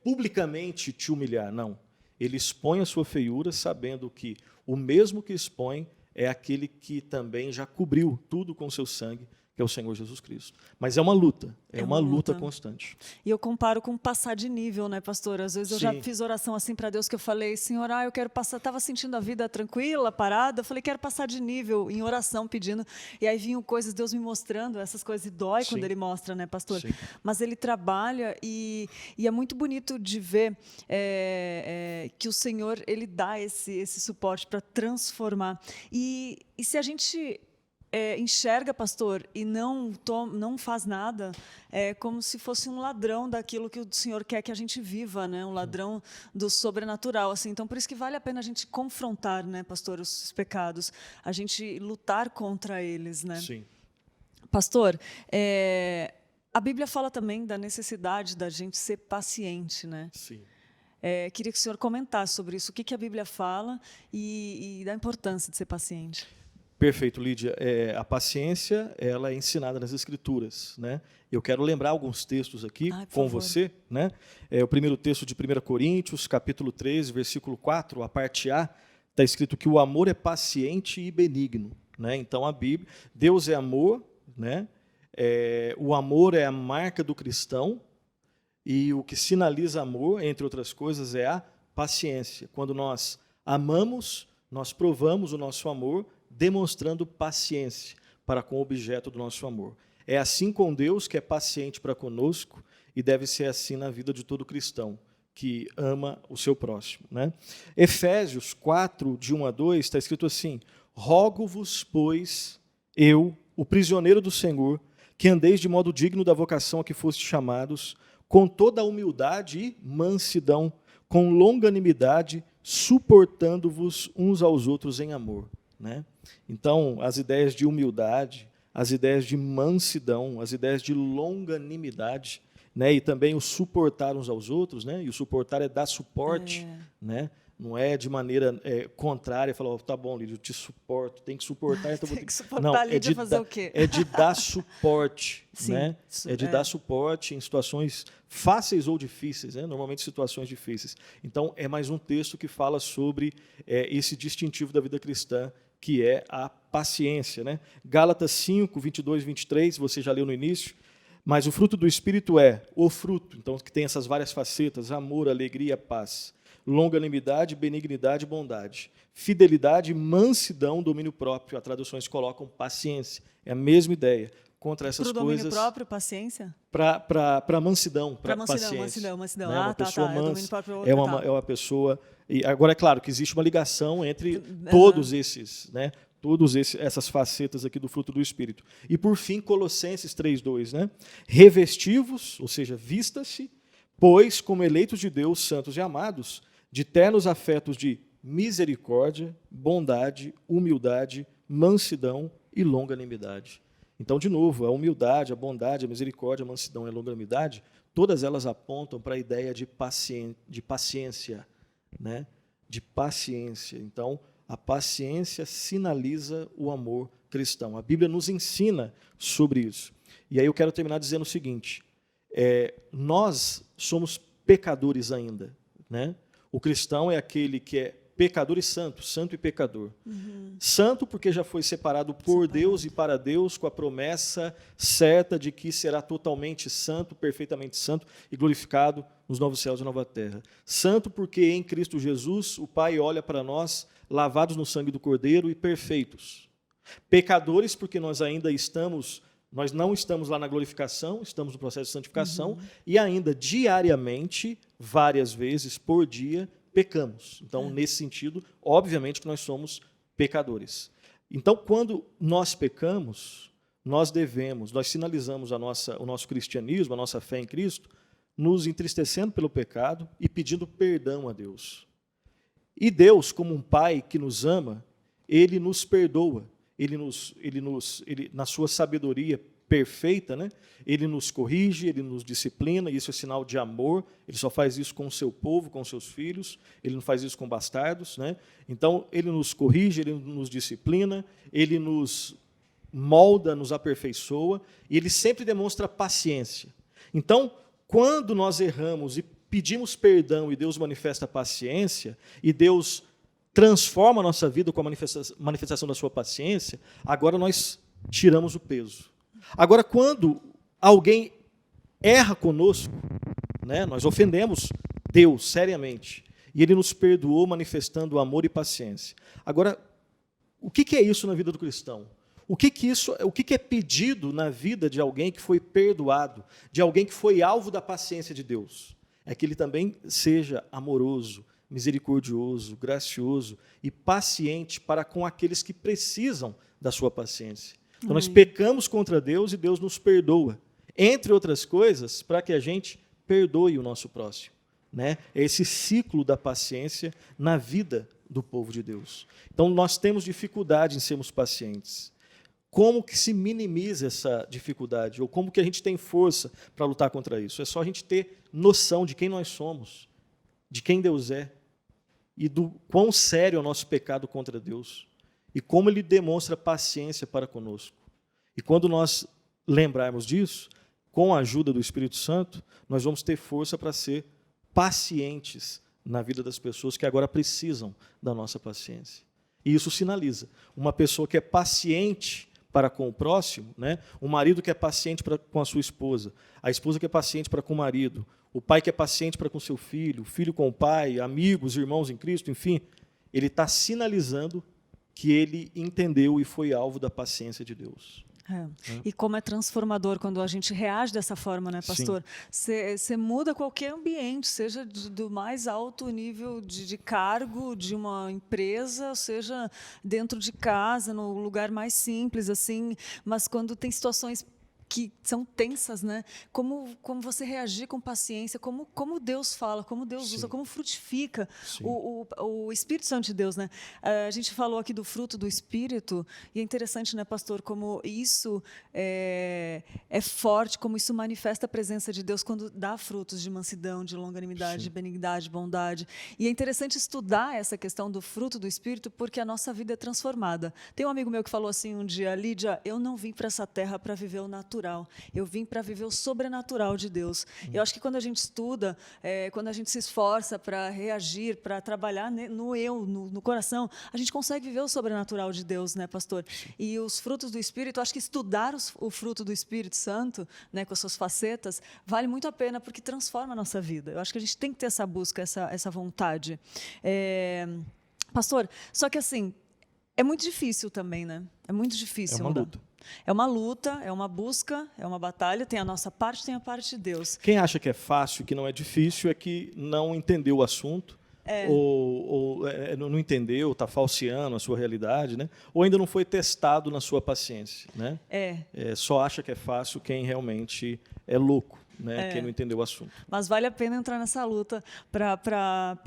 publicamente te humilhar, não. Ele expõe a sua feiura sabendo que o mesmo que expõe é aquele que também já cobriu tudo com seu sangue, que é o Senhor Jesus Cristo. Mas é uma luta, é uma luta constante. E eu comparo com passar de nível, né, pastor? Às vezes eu já Sim. fiz oração assim para Deus, que eu falei, Senhor, eu quero passar, estava sentindo a vida tranquila, parada, eu falei, quero passar de nível em oração, pedindo. E aí vinham coisas, Deus me mostrando essas coisas, e dói Sim. quando Ele mostra, né, pastor? Sim. Mas Ele trabalha e é muito bonito de ver que o Senhor, Ele dá esse suporte para transformar. E se a gente enxerga, pastor, e não faz nada, é como se fosse um ladrão daquilo que o Senhor quer que a gente viva, né? Um ladrão do sobrenatural, assim. Então, por isso que vale a pena a gente confrontar, né, pastor, os pecados, a gente lutar contra eles, né? Sim. Pastor, a Bíblia fala também da necessidade da gente ser paciente, né? Sim. Queria que o senhor comentasse sobre isso, o que a Bíblia fala e da importância de ser paciente. Perfeito, Lídia. A paciência, ela é ensinada nas Escrituras, né? Eu quero lembrar alguns textos aqui Por com favor. você, né? O primeiro texto de 1 Coríntios, capítulo 13, versículo 4, a parte A, está escrito que o amor é paciente e benigno, né? Então, a Bíblia, Deus é amor, né? O amor é a marca do cristão, e o que sinaliza amor, entre outras coisas, é a paciência. Quando nós amamos, nós provamos o nosso amor, demonstrando paciência para com o objeto do nosso amor. É assim com Deus, que é paciente para conosco, e deve ser assim na vida de todo cristão que ama o seu próximo, né? Efésios 4, de 1 a 2, está escrito assim: rogo-vos, pois, eu, o prisioneiro do Senhor, que andeis de modo digno da vocação a que fostes chamados, com toda a humildade e mansidão, com longanimidade, suportando-vos uns aos outros em amor, né? Então, as ideias de humildade, as ideias de mansidão, as ideias de longanimidade, né? E também o suportar uns aos outros, né? E o suportar é dar suporte, né? Não é de maneira contrária, falar, tá bom, Lídia, eu te suporto, tem que suportar. Então Tem que suportar não, a Lídia fazer o quê? É de dar suporte, Sim, né? É de dar suporte em situações fáceis ou difíceis, né? Normalmente situações difíceis. Então, é mais um texto que fala sobre esse distintivo da vida cristã, que é a paciência, né? Gálatas 5, 22 e 23, você já leu no início, mas o fruto do Espírito é o fruto, então, que tem essas várias facetas: amor, alegria, paz, longanimidade, benignidade, bondade, fidelidade, mansidão, domínio próprio. As traduções colocam paciência, é a mesma ideia. Contra essas Pro coisas. domínio próprio, paciência? Para mansidão, para paciência. Mansidão. Né? Uma pessoa mansa, domínio próprio, é uma pessoa. E agora, é claro que existe uma ligação entre todos esses, né? Essas facetas aqui do fruto do Espírito. E, por fim, Colossenses 3:2, né? Revestivos, ou seja, vista-se, pois, como eleitos de Deus, santos e amados, de ternos afetos de misericórdia, bondade, humildade, mansidão e longanimidade. Então, de novo, a humildade, a bondade, a misericórdia, a mansidão e a longanimidade, todas elas apontam para a ideia de paciência, né? De paciência. Então, a paciência sinaliza o amor cristão. A Bíblia nos ensina sobre isso. E aí eu quero terminar dizendo o seguinte: nós somos pecadores ainda, né? O cristão é aquele que é pecador e santo, santo e pecador. Santo porque já foi separado por Deus e para Deus, com a promessa certa de que será totalmente santo, perfeitamente santo e glorificado nos novos céus e nova terra. Santo porque em Cristo Jesus o Pai olha para nós lavados no sangue do Cordeiro e perfeitos. Pecadores porque nós não estamos lá na glorificação, estamos no processo de santificação e ainda diariamente, várias vezes por dia, pecamos. Então, nesse sentido, obviamente que nós somos pecadores. Então, quando nós pecamos, nós sinalizamos o nosso cristianismo, a nossa fé em Cristo, nos entristecendo pelo pecado e pedindo perdão a Deus. E Deus, como um Pai que nos ama, Ele nos perdoa. Ele, na sua sabedoria perfeita, né? Ele nos corrige, Ele nos disciplina, isso é sinal de amor. Ele só faz isso com o seu povo, com os seus filhos. Ele não faz isso com bastardos, né? Então, Ele nos corrige, Ele nos disciplina, Ele nos molda, nos aperfeiçoa, e Ele sempre demonstra paciência. Então, quando nós erramos e pedimos perdão e Deus manifesta paciência, e Deus transforma a nossa vida com a manifestação da sua paciência, agora nós tiramos o peso. Agora, quando alguém erra conosco, né, nós ofendemos Deus seriamente, e Ele nos perdoou manifestando amor e paciência. Agora, o que é isso na vida do cristão? O que é pedido na vida de alguém que foi perdoado, de alguém que foi alvo da paciência de Deus? É que ele também seja amoroso, misericordioso, gracioso e paciente para com aqueles que precisam da sua paciência. Então, nós pecamos contra Deus e Deus nos perdoa, entre outras coisas, para que a gente perdoe o nosso próximo. Né? É esse ciclo da paciência na vida do povo de Deus. Então, nós temos dificuldade em sermos pacientes. Como que se minimiza essa dificuldade? Ou como que a gente tem força para lutar contra isso? É só a gente ter noção de quem nós somos, de quem Deus é, e do quão sério é o nosso pecado contra Deus, e como Ele demonstra paciência para conosco. E quando nós lembrarmos disso, com a ajuda do Espírito Santo, nós vamos ter força para ser pacientes na vida das pessoas que agora precisam da nossa paciência. E isso sinaliza uma pessoa que é paciente para com o próximo, né? Um marido que é paciente com a sua esposa, a esposa que é paciente para com o marido, o pai que é paciente para com seu filho, o filho com o pai, amigos, irmãos em Cristo, enfim, ele está sinalizando que ele entendeu e foi alvo da paciência de Deus. E como é transformador quando a gente reage dessa forma, né, pastor? Você muda qualquer ambiente, seja do mais alto nível de cargo de uma empresa, seja dentro de casa, no lugar mais simples, assim. Mas quando tem situações que são tensas, né? Como você reagir com paciência, como Deus fala, como Deus usa, como frutifica o Espírito Santo de Deus, né? A gente falou aqui do fruto do Espírito, e é interessante, né, pastor, como isso é forte, como isso manifesta a presença de Deus quando dá frutos de mansidão, de longanimidade, de benignidade, bondade. E é interessante estudar essa questão do fruto do Espírito, porque a nossa vida é transformada. Tem um amigo meu que falou assim um dia: Lídia, eu não vim para essa terra para viver o natural. Eu vim para viver o sobrenatural de Deus. Eu acho que quando a gente estuda, quando a gente se esforça para reagir, para trabalhar no eu, no coração, a gente consegue viver o sobrenatural de Deus, né, pastor? E os frutos do Espírito, eu acho que estudar o fruto do Espírito Santo, né, com as suas facetas, vale muito a pena, porque transforma a nossa vida. Eu acho que a gente tem que ter essa busca, essa vontade. Pastor, só que assim, é muito difícil também, né? É muito difícil. É uma luta. É uma luta, é uma busca, é uma batalha, tem a nossa parte, tem a parte de Deus. Quem acha que é fácil, que não é difícil, é que não entendeu o assunto, ou não entendeu, está falseando a sua realidade, né? Ou ainda não foi testado na sua paciência. Né? Só acha que é fácil quem realmente é louco. Né, quem não entendeu o assunto. Mas vale a pena entrar nessa luta para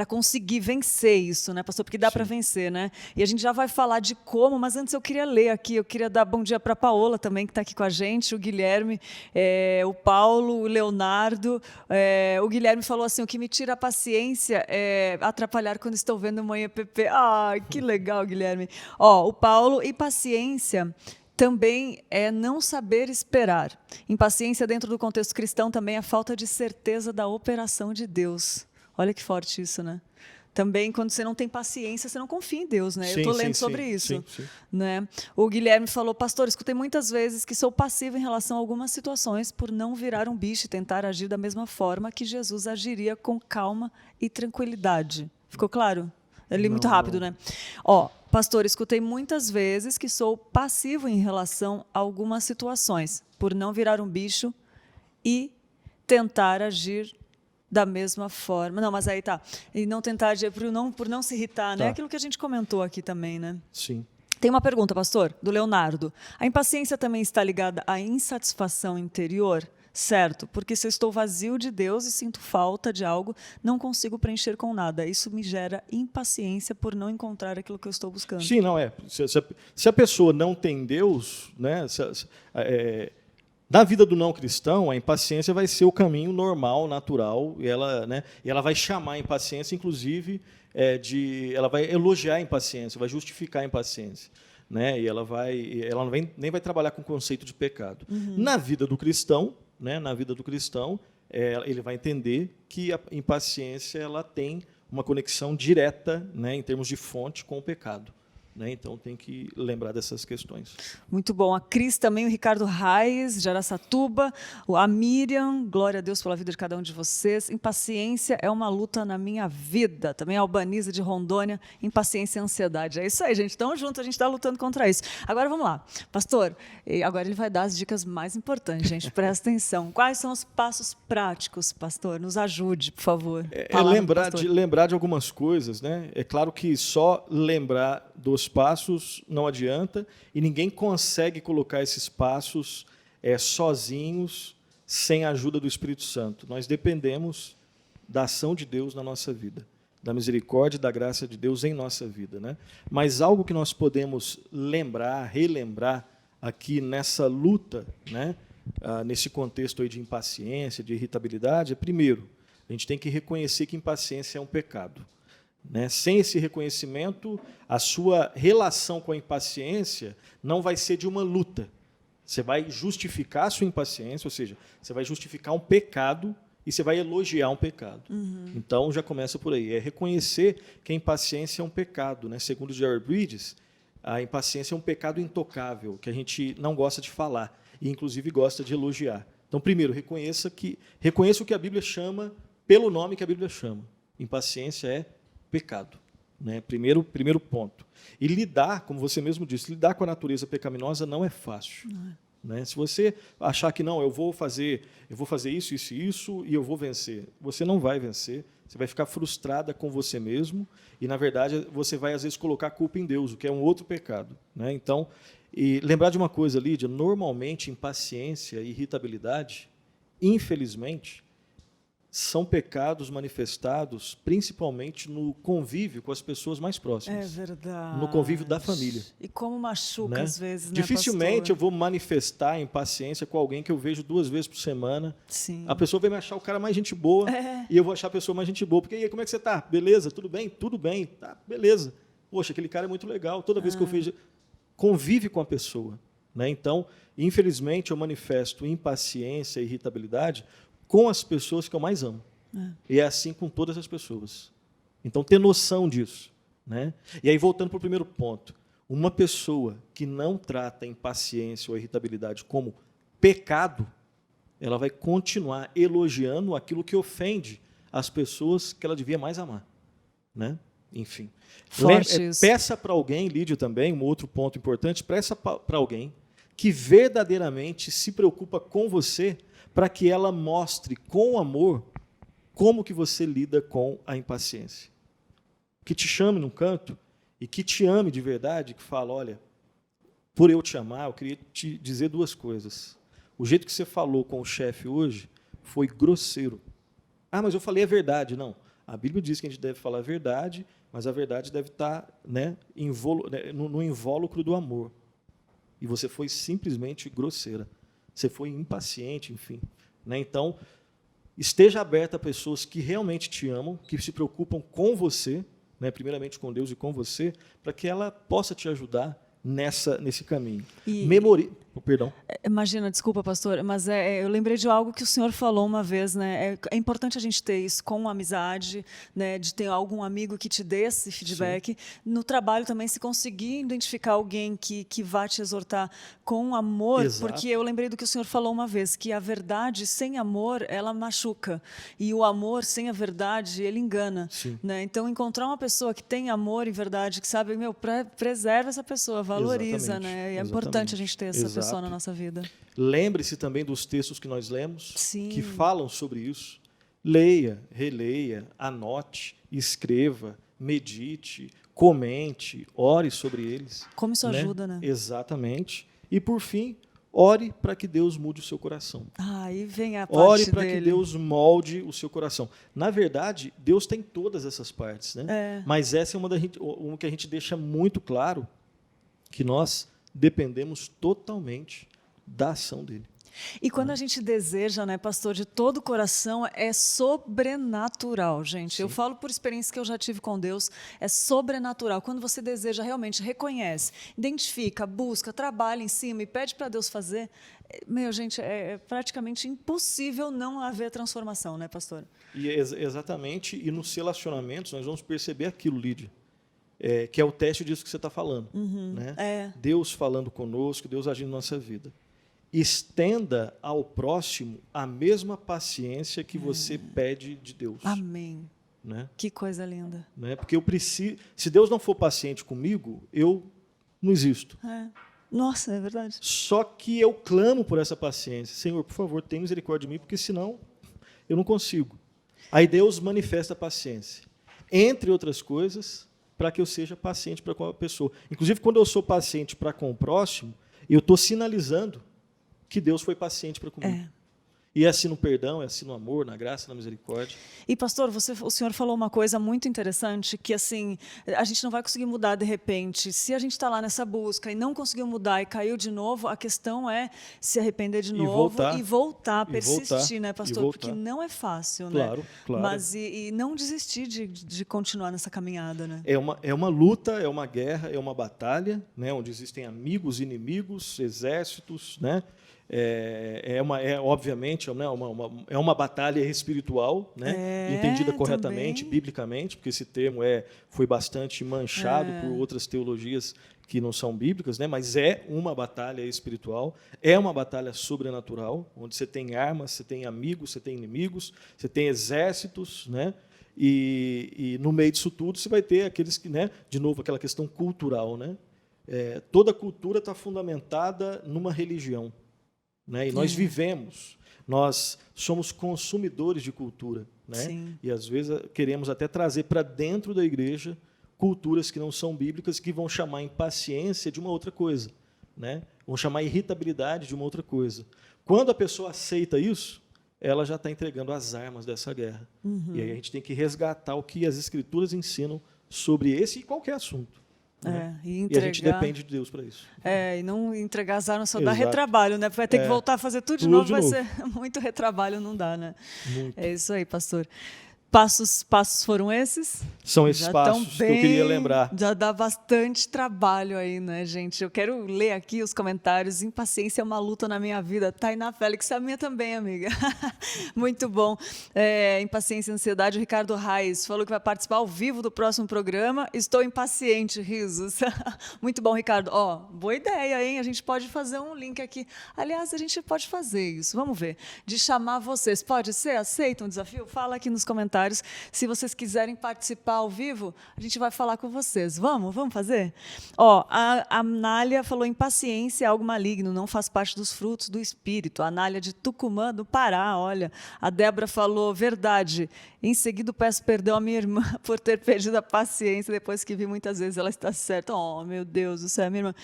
conseguir vencer isso, né, pastor? Porque dá para vencer, né? E a gente já vai falar de como, mas antes eu queria ler aqui, eu queria dar bom dia para a Paola também, que está aqui com a gente, o Guilherme, o Paulo, o Leonardo. O Guilherme falou assim: o que me tira a paciência é atrapalhar quando estou vendo Manhã PP. Ai, que legal, Guilherme. O Paulo, e paciência também é não saber esperar. Impaciência dentro do contexto cristão também é a falta de certeza da operação de Deus. Olha que forte isso, né? Também, quando você não tem paciência, você não confia em Deus, né? Eu estou lendo sobre isso. Né? O Guilherme falou: pastor, escutei muitas vezes que sou passivo em relação a algumas situações por não virar um bicho e tentar agir da mesma forma que Jesus agiria, com calma e tranquilidade. Ficou claro? Eu li muito rápido, né? Pastor, escutei muitas vezes que sou passivo em relação a algumas situações, por não virar um bicho e tentar agir da mesma forma. Não, mas aí tá. E não tentar agir por não se irritar, né? Aquilo que a gente comentou aqui também, né? Sim. Tem uma pergunta, pastor, do Leonardo. A impaciência também está ligada à insatisfação interior? Certo, porque se eu estou vazio de Deus e sinto falta de algo, não consigo preencher com nada. Isso me gera impaciência por não encontrar aquilo que eu estou buscando. Sim, não é. Se a pessoa não tem Deus, né, na vida do não cristão, a impaciência vai ser o caminho normal, natural, e ela vai chamar a impaciência, inclusive, ela vai elogiar a impaciência, vai justificar a impaciência. Né, e ela nem vai trabalhar com o conceito de pecado. Na vida do cristão, ele vai entender que a impaciência ela tem uma conexão direta, né, em termos de fonte, com o pecado. né? Então tem que lembrar dessas questões. Muito bom. A Cris também, o Ricardo Reis, de Araçatuba, a Miriam, glória a Deus pela vida de cada um de vocês. Impaciência é uma luta na minha vida. Também a Albaniza de Rondônia, impaciência e ansiedade. É isso aí, gente. Estamos juntos, a gente está lutando contra isso. Agora vamos lá. Pastor, agora ele vai dar as dicas mais importantes, gente. Presta atenção. Quais são os passos práticos, pastor? Nos ajude, por favor. Lembrar de algumas coisas, né? É claro que só lembrar dos passos não adianta e ninguém consegue colocar esses passos sozinhos, sem a ajuda do Espírito Santo. Nós dependemos da ação de Deus na nossa vida, da misericórdia e da graça de Deus em nossa vida, né? Mas algo que nós podemos lembrar, relembrar aqui nessa luta, né? Nesse contexto aí de impaciência, de irritabilidade, primeiro, a gente tem que reconhecer que impaciência é um pecado, né? Sem esse reconhecimento, a sua relação com a impaciência não vai ser de uma luta. Você vai justificar a sua impaciência, ou seja, você vai justificar um pecado e você vai elogiar um pecado. Então, já começa por aí. É reconhecer que a impaciência é um pecado, né? Segundo Jerry Bridges, a impaciência é um pecado intocável, que a gente não gosta de falar e, inclusive, gosta de elogiar. Então, primeiro, reconheça o que a Bíblia chama pelo nome que a Bíblia chama. Impaciência é pecado, né? Primeiro ponto. E lidar, como você mesmo disse, lidar com a natureza pecaminosa não é fácil. Né? Se você achar que não, eu vou fazer isso, isso e isso e eu vou vencer, você não vai vencer. Você vai ficar frustrada com você mesmo e, na verdade, você vai, às vezes, colocar a culpa em Deus, o que é um outro pecado, né? Então, e lembrar de uma coisa, Lídia, normalmente impaciência e irritabilidade, infelizmente, são pecados manifestados principalmente no convívio com as pessoas mais próximas. É verdade. No convívio da família. E como machuca, né? às vezes, né, dificilmente pastor? eu vou manifestar impaciência com alguém que eu vejo 2 vezes por semana. Sim. A pessoa vai me achar o cara mais gente boa e eu vou achar a pessoa mais gente boa. Porque, e aí, como é que você está? Beleza? Tudo bem? Tudo bem. Tá, beleza. Poxa, aquele cara é muito legal. Toda vez que eu vejo... Convive com a pessoa, né? Então, infelizmente, eu manifesto impaciência e irritabilidade com as pessoas que eu mais amo. E é assim com todas as pessoas. Então, ter noção disso, né? E aí, voltando para o primeiro ponto, uma pessoa que não trata a impaciência ou a irritabilidade como pecado, ela vai continuar elogiando aquilo que ofende as pessoas que ela devia mais amar, né? Enfim. Peça para alguém, Lídia também, um outro ponto importante, peça para alguém que verdadeiramente se preocupa com você, para que ela mostre com amor como que você lida com a impaciência. Que te chame num canto e que te ame de verdade, que fala, olha, por eu te amar, eu queria te dizer 2 coisas. O jeito que você falou com o chefe hoje foi grosseiro. Ah, mas eu falei a verdade. Não. A Bíblia diz que a gente deve falar a verdade, mas a verdade deve estar, né, no invólucro do amor. E você foi simplesmente grosseira. Você foi impaciente, enfim. Né? Então, esteja aberta a pessoas que realmente te amam, que se preocupam com você, né, primeiramente com Deus e com você, para que ela possa te ajudar nesse caminho. Perdão. Imagina, desculpa, pastor, mas eu lembrei de algo que o senhor falou uma vez, né? É importante a gente ter isso com amizade, né? De ter algum amigo que te dê esse feedback. Sim. No trabalho também, se conseguir identificar alguém que vá te exortar com amor, exato. Porque eu lembrei do que o senhor falou uma vez, que a verdade sem amor, ela machuca. E o amor sem a verdade, ele engana. Né? Então, encontrar uma pessoa que tem amor e verdade, que sabe, preserva essa pessoa, valoriza, exatamente. Né? E é importante a gente ter essa pessoa na nossa vida. Lembre-se também dos textos que nós lemos, sim. que falam sobre isso. Leia, releia, anote, escreva, medite, comente, ore sobre eles. Como isso ajuda, né? Exatamente. E, por fim, ore para que Deus mude o seu coração. Aí vem a parte ore para que Deus molde o seu coração. Na verdade, Deus tem todas essas partes, né? Mas essa é uma que a gente deixa muito claro, que nós dependemos totalmente da ação dele. E quando a gente deseja, né, pastor, de todo o coração, é sobrenatural, gente. Sim. Eu falo por experiência que eu já tive com Deus, é sobrenatural. Quando você deseja, realmente reconhece, identifica, busca, trabalha em cima e pede para Deus fazer, gente, é praticamente impossível não haver transformação, né, pastor? E exatamente, e nos relacionamentos nós vamos perceber aquilo, Lídia. que é o teste disso que você está falando. Uhum. Né? Deus falando conosco, Deus agindo na nossa vida. Estenda ao próximo a mesma paciência que você pede de Deus. Amém. Né? Que coisa linda. Né? Porque eu preciso. Se Deus não for paciente comigo, eu não existo. Nossa, é verdade. Só que eu clamo por essa paciência. Senhor, por favor, tenha misericórdia de mim, porque senão eu não consigo. Aí Deus manifesta a paciência. Entre outras coisas, para que eu seja paciente para com a pessoa. Inclusive, quando eu sou paciente para com o próximo, eu estou sinalizando que Deus foi paciente para comigo. E é assim no perdão, é assim no amor, na graça, na misericórdia. E, pastor, o senhor falou uma coisa muito interessante, que assim, a gente não vai conseguir mudar de repente. Se a gente está lá nessa busca e não conseguiu mudar e caiu de novo, a questão é se arrepender de novo e voltar, persistir, né, pastor? Porque não é fácil, né? Claro. Mas e não desistir de continuar nessa caminhada, né? É uma luta, é uma guerra, é uma batalha, né, onde existem amigos, inimigos, exércitos, né? Obviamente, é uma batalha espiritual, né? Entendida corretamente, também. Biblicamente, porque esse termo foi bastante manchado por outras teologias que não são bíblicas, né? Mas é uma batalha espiritual, é uma batalha sobrenatural, onde você tem armas, você tem amigos, você tem inimigos, você tem exércitos, né? E no meio disso tudo você vai ter aqueles que, né? De novo, aquela questão cultural, né? Toda cultura está fundamentada numa religião. Né? E nós vivemos, nós somos consumidores de cultura. Né? E, às vezes, queremos até trazer para dentro da igreja culturas que não são bíblicas, que vão chamar impaciência de uma outra coisa. Né? Vão chamar irritabilidade de uma outra coisa. Quando a pessoa aceita isso, ela já está entregando as armas dessa guerra. E aí a gente tem que resgatar o que as Escrituras ensinam sobre esse e qualquer assunto. E a gente depende de Deus para isso. E não entregar as armas só dá retrabalho, né? Vai ter que voltar a fazer tudo de novo, vai ser muito retrabalho, não dá, né? Muito. É isso aí, pastor. Passos foram esses? São esses passos que eu queria lembrar. Já dá bastante trabalho aí, né, gente? Eu quero ler aqui os comentários. Impaciência é uma luta na minha vida. Tainá Félix, a minha também, amiga. Muito bom. Impaciência e ansiedade. O Ricardo Reis falou que vai participar ao vivo do próximo programa. Estou impaciente, risos. Muito bom, Ricardo. Boa ideia, hein? A gente pode fazer um link aqui. Aliás, a gente pode fazer isso. Vamos ver. De chamar vocês. Pode ser? Aceitam o desafio? Fala aqui nos comentários. Se vocês quiserem participar ao vivo, a gente vai falar com vocês. Vamos fazer? A Nália falou: impaciência é algo maligno, não faz parte dos frutos do Espírito. A Nália de Tucumã, do Pará, olha. A Débora falou: verdade. Em seguida, peço perdão à minha irmã por ter perdido a paciência depois que vi muitas vezes ela está certa. Meu Deus do céu, minha irmã.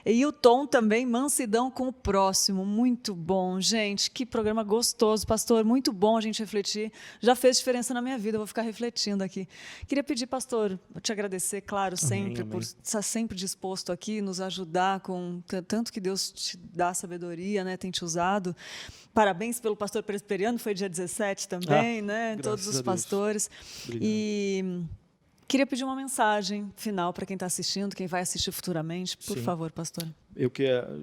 E o Tom também, mansidão com o próximo. Muito bom, gente. Que programa gostoso, pastor. Muito bom a gente refletir. Já fez diferença na minha vida, eu vou ficar refletindo aqui. Queria pedir, pastor, te agradecer, claro, sempre, por estar sempre disposto aqui, nos ajudar com tanto que Deus te dá sabedoria, né, tem te usado. Parabéns pelo pastor presbiteriano, foi dia 17 também, né? Todos os pastores. Obrigado. E queria pedir uma mensagem final para quem está assistindo, quem vai assistir futuramente. Por favor, pastor.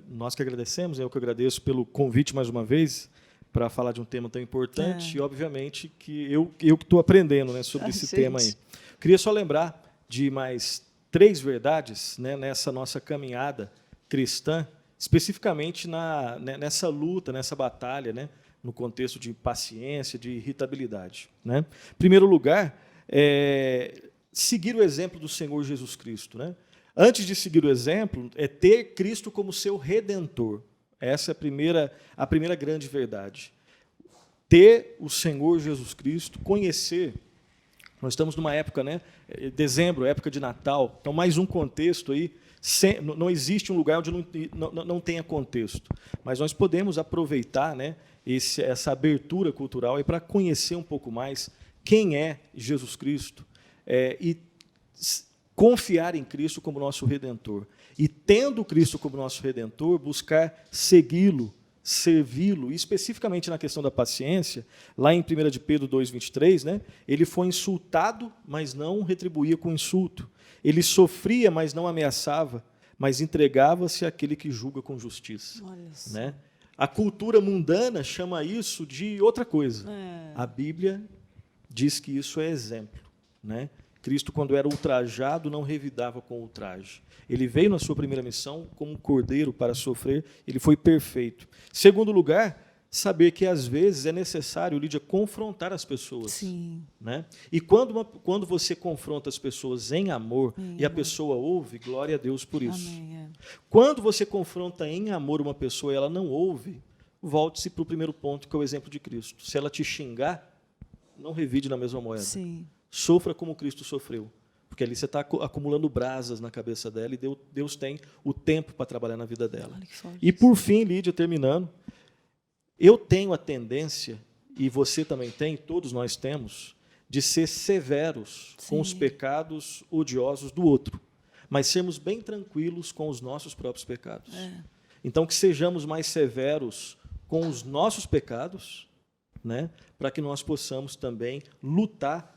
Nós que agradecemos, eu que agradeço pelo convite mais uma vez, para falar de um tema tão importante, e obviamente que eu que estou aprendendo, né, sobre esse tema aí. Queria só lembrar de mais 3 verdades, né, nessa nossa caminhada cristã, especificamente nessa luta, nessa batalha, né, no contexto de paciência, de irritabilidade. Né? Em primeiro lugar, seguir o exemplo do Senhor Jesus Cristo. Né? Antes de seguir o exemplo, é ter Cristo como seu Redentor. Essa é a primeira grande verdade. Ter o Senhor Jesus Cristo, conhecer. Nós estamos numa época, né? Dezembro, época de Natal. Então, mais um contexto aí. Não existe um lugar onde não tenha contexto. Mas nós podemos aproveitar, né, essa abertura cultural para conhecer um pouco mais quem é Jesus Cristo e confiar em Cristo como nosso Redentor. E, tendo Cristo como nosso Redentor, buscar segui-lo, servi-lo, e especificamente na questão da paciência, lá em 1 de Pedro 2,23, né, ele foi insultado, mas não retribuía com insulto. Ele sofria, mas não ameaçava, mas entregava-se àquele que julga com justiça. Né? A cultura mundana chama isso de outra coisa. A Bíblia diz que isso é exemplo. Né? Cristo, quando era ultrajado, não revidava com ultraje. Ele veio na sua primeira missão como um cordeiro para sofrer, ele foi perfeito. Segundo lugar, saber que às vezes é necessário, Lídia, confrontar as pessoas. Sim. Né? E quando você confronta as pessoas em amor e a pessoa ouve, glória a Deus por isso. Amém. Quando você confronta em amor uma pessoa e ela não ouve, volte-se para o primeiro ponto, que é o exemplo de Cristo. Se ela te xingar, não revide na mesma moeda. Sim. Sofra como Cristo sofreu. Porque ali você está acumulando brasas na cabeça dela e Deus tem o tempo para trabalhar na vida dela. Olha que forte. E por fim, Lídia, terminando, eu tenho a tendência, e você também tem, todos nós temos, de ser severos com os pecados odiosos do outro, mas sermos bem tranquilos com os nossos próprios pecados. Então, que sejamos mais severos com os nossos pecados, né, para que nós possamos também lutar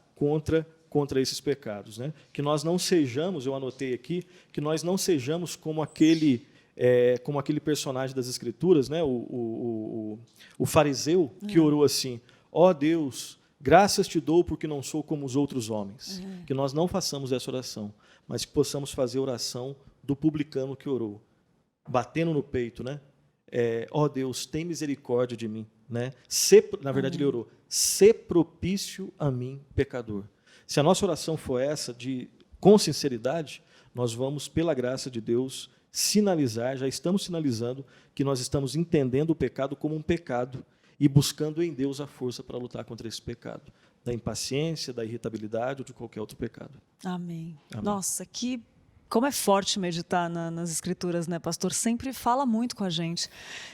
contra esses pecados. Né? Que nós não sejamos, eu anotei aqui, que nós não sejamos como aquele personagem das Escrituras, né? o fariseu, que orou assim: ó Deus, graças te dou porque não sou como os outros homens. Que nós não façamos essa oração, mas que possamos fazer a oração do publicano que orou, batendo no peito, né? Ó Deus, tem misericórdia de mim. Né? Na verdade, ele orou: sê propício a mim, pecador. Se a nossa oração for essa, com sinceridade, nós vamos, pela graça de Deus, sinalizar, já estamos sinalizando, que nós estamos entendendo o pecado como um pecado e buscando em Deus a força para lutar contra esse pecado, da impaciência, da irritabilidade ou de qualquer outro pecado. Amém. Amém. Nossa, como é forte meditar nas Escrituras, né, pastor? Sempre fala muito com a gente.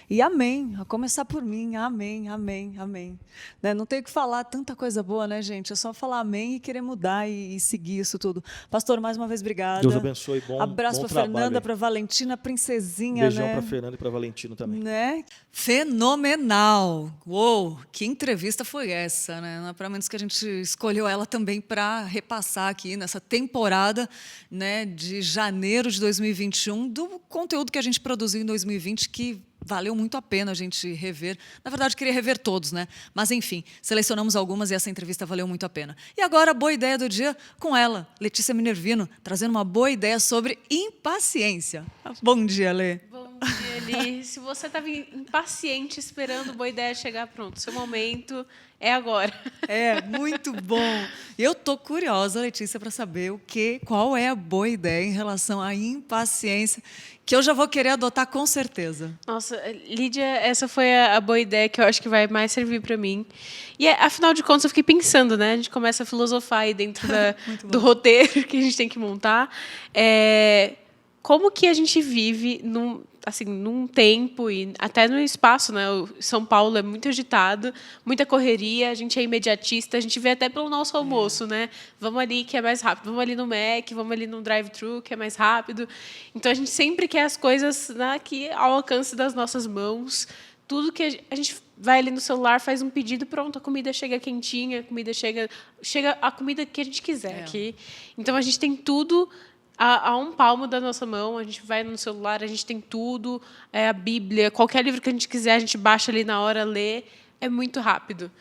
E amém, a começar por mim, amém, amém, amém. Né? Não tem o que falar, tanta coisa boa, né, gente? É só falar amém e querer mudar e seguir isso tudo. Pastor, mais uma vez, obrigada. Deus abençoe, abraço para Fernanda, para Valentina, princesinha, beijão né? para Fernanda e para Valentino também. Né? Fenomenal! Uou, que entrevista foi essa, né? Não é para menos que a gente escolheu ela também para repassar aqui nessa temporada, né, de janeiro de 2021, do conteúdo que a gente produziu em 2020, que valeu muito a pena a gente rever. Na verdade, eu queria rever todos, né? Mas, enfim, selecionamos algumas e essa entrevista valeu muito a pena. E agora, a boa ideia do dia com ela, Letícia Minervino, trazendo uma boa ideia sobre impaciência. Bom dia, Lê. Bom dia, Li. Se você estava impaciente esperando boa ideia chegar, pronto, seu momento é agora. Muito bom. Eu estou curiosa, Letícia, para saber qual é a boa ideia em relação à impaciência, que eu já vou querer adotar com certeza. Nossa, Lídia, essa foi a boa ideia que eu acho que vai mais servir para mim. E, afinal de contas, eu fiquei pensando, né? A gente começa a filosofar aí dentro do roteiro que a gente tem que montar. Como que a gente vive num tempo e até no espaço, né? O São Paulo é muito agitado, muita correria, a gente é imediatista, a gente vê até pelo nosso almoço, né? Vamos ali que é mais rápido, vamos ali no Mac, vamos ali no drive-thru que é mais rápido. Então a gente sempre quer as coisas, né, aqui ao alcance das nossas mãos. Tudo que a gente vai ali no celular, faz um pedido, pronto, a comida chega quentinha, a comida chega a comida que a gente quiser aqui. Então a gente tem tudo a um palmo da nossa mão, a gente vai no celular, a gente tem tudo, a Bíblia, qualquer livro que a gente quiser, a gente baixa ali na hora, lê, é muito rápido.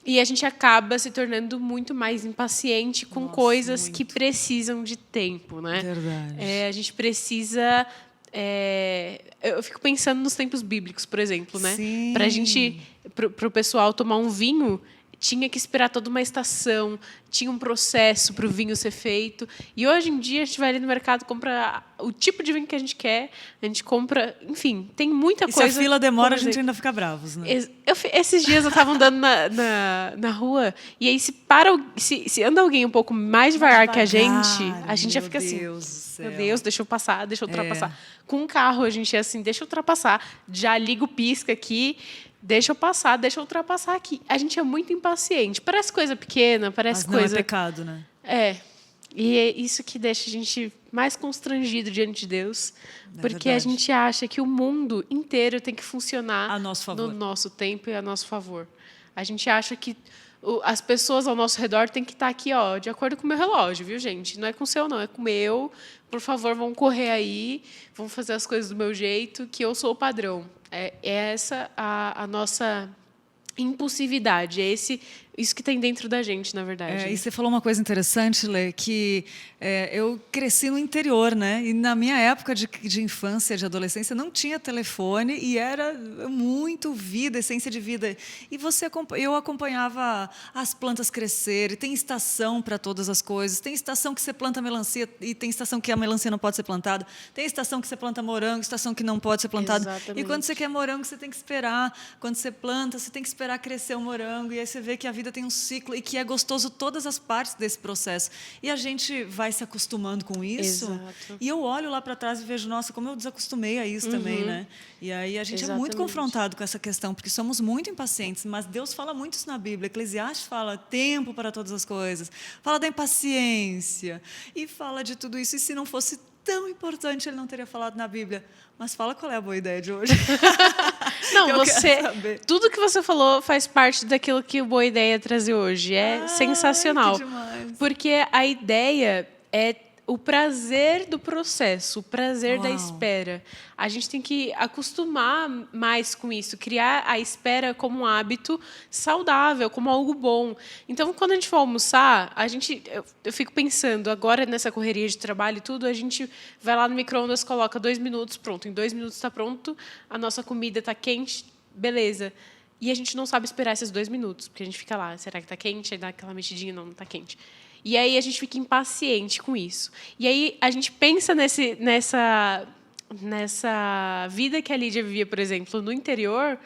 E a gente acaba se tornando muito mais impaciente com coisas que precisam de tempo, né? Verdade. A gente precisa... eu fico pensando nos tempos bíblicos, por exemplo, né? Sim. Para o pessoal tomar um vinho, tinha que esperar toda uma estação, tinha um processo para o vinho ser feito. E hoje em dia a gente vai ali no mercado, compra o tipo de vinho que a gente quer, a gente compra, enfim, tem muita coisa. Se a fila demora, a gente ainda fica bravos, né? Esses dias eu estava andando na rua e aí se anda alguém um pouco mais devagar que a gente já fica assim, meu Deus, deixa eu passar, deixa eu ultrapassar. Com um carro a gente é assim, deixa eu ultrapassar, já liga o pisca aqui, deixa eu passar, deixa eu ultrapassar aqui. A gente é muito impaciente. Parece coisa pequena, parece Mas não coisa... é pecado, né? E é isso que deixa a gente mais constrangido diante de Deus, porque a gente acha que o mundo inteiro tem que funcionar a nosso favor, no nosso tempo e a nosso favor. A gente acha que as pessoas ao nosso redor têm que estar aqui, ó, de acordo com o meu relógio, viu, gente? Não é com o seu, não, é com o meu. Por favor, vão correr aí, vão fazer as coisas do meu jeito, que eu sou o padrão. É essa a nossa impulsividade, é esse isso que tem dentro da gente, na verdade. E você falou uma coisa interessante, Lê, que eu cresci no interior, né? E na minha época de infância, de adolescência, não tinha telefone e era muito vida, essência de vida. E eu acompanhava as plantas crescerem, tem estação para todas as coisas, tem estação que você planta melancia e tem estação que a melancia não pode ser plantada, tem estação que você planta morango, estação que não pode ser plantada. Exatamente. E quando você quer morango, você tem que esperar. Quando você planta, você tem que esperar crescer o morango. E aí você vê que a vida tem um ciclo e que é gostoso todas as partes desse processo. E a gente vai se acostumando com isso. Exato. E eu olho lá para trás e vejo, nossa, como eu desacostumei a isso também, né? E aí a gente é muito Exatamente. confrontado com essa questão, porque somos muito impacientes, mas Deus fala muito isso na Bíblia. Eclesiastes fala tempo para todas as coisas, fala da impaciência e fala de tudo isso. E se não fosse tão importante, ele não teria falado na Bíblia. Mas fala qual é a boa ideia de hoje. Não, Eu quero saber. tudo que você falou faz parte daquilo que o Boa Ideia ia trazer hoje. É sensacional. Que demais. Porque a ideia é o prazer do processo, o prazer da Uau. espera. A gente tem que acostumar mais com isso, criar a espera como um hábito saudável, como algo bom. Então, quando a gente for almoçar, eu fico pensando, agora nessa correria de trabalho e tudo, a gente vai lá no micro-ondas, coloca 2 minutos, pronto. Em 2 minutos está pronto, a nossa comida está quente, beleza. E a gente não sabe esperar esses 2 minutos, porque a gente fica lá, será que está quente? Aí dá aquela mexidinha, não está quente. E aí a gente fica impaciente com isso. E aí a gente pensa nessa vida que a Lídia vivia, por exemplo, no interior,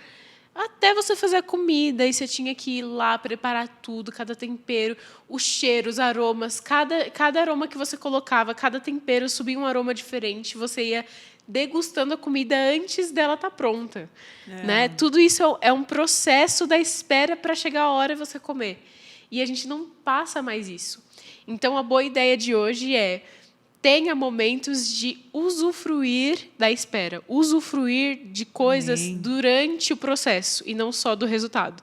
até você fazer a comida, e você tinha que ir lá preparar tudo, cada tempero, os cheiros, os aromas, cada aroma que você colocava, cada tempero subia um aroma diferente, você ia degustando a comida antes dela estar pronta. Né? Tudo isso é um processo da espera para chegar a hora e você comer. E a gente não passa mais isso. Então, a boa ideia de hoje é: tenha momentos de usufruir da espera, usufruir de coisas durante o processo e não só do resultado.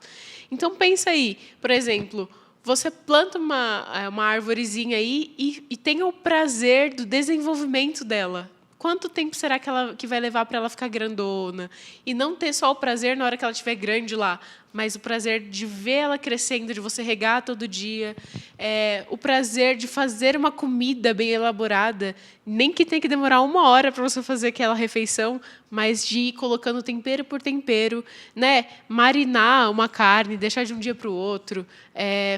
Então, pensa aí, por exemplo, você planta uma arvorezinha aí e tenha o prazer do desenvolvimento dela. Quanto tempo será que vai levar para ela ficar grandona? E não ter só o prazer na hora que ela estiver grande lá, mas o prazer de ver ela crescendo, de você regar todo dia, o prazer de fazer uma comida bem elaborada, nem que tenha que demorar 1 hora para você fazer aquela refeição, mas de ir colocando tempero por tempero, né? Marinar uma carne, deixar de um dia para o outro,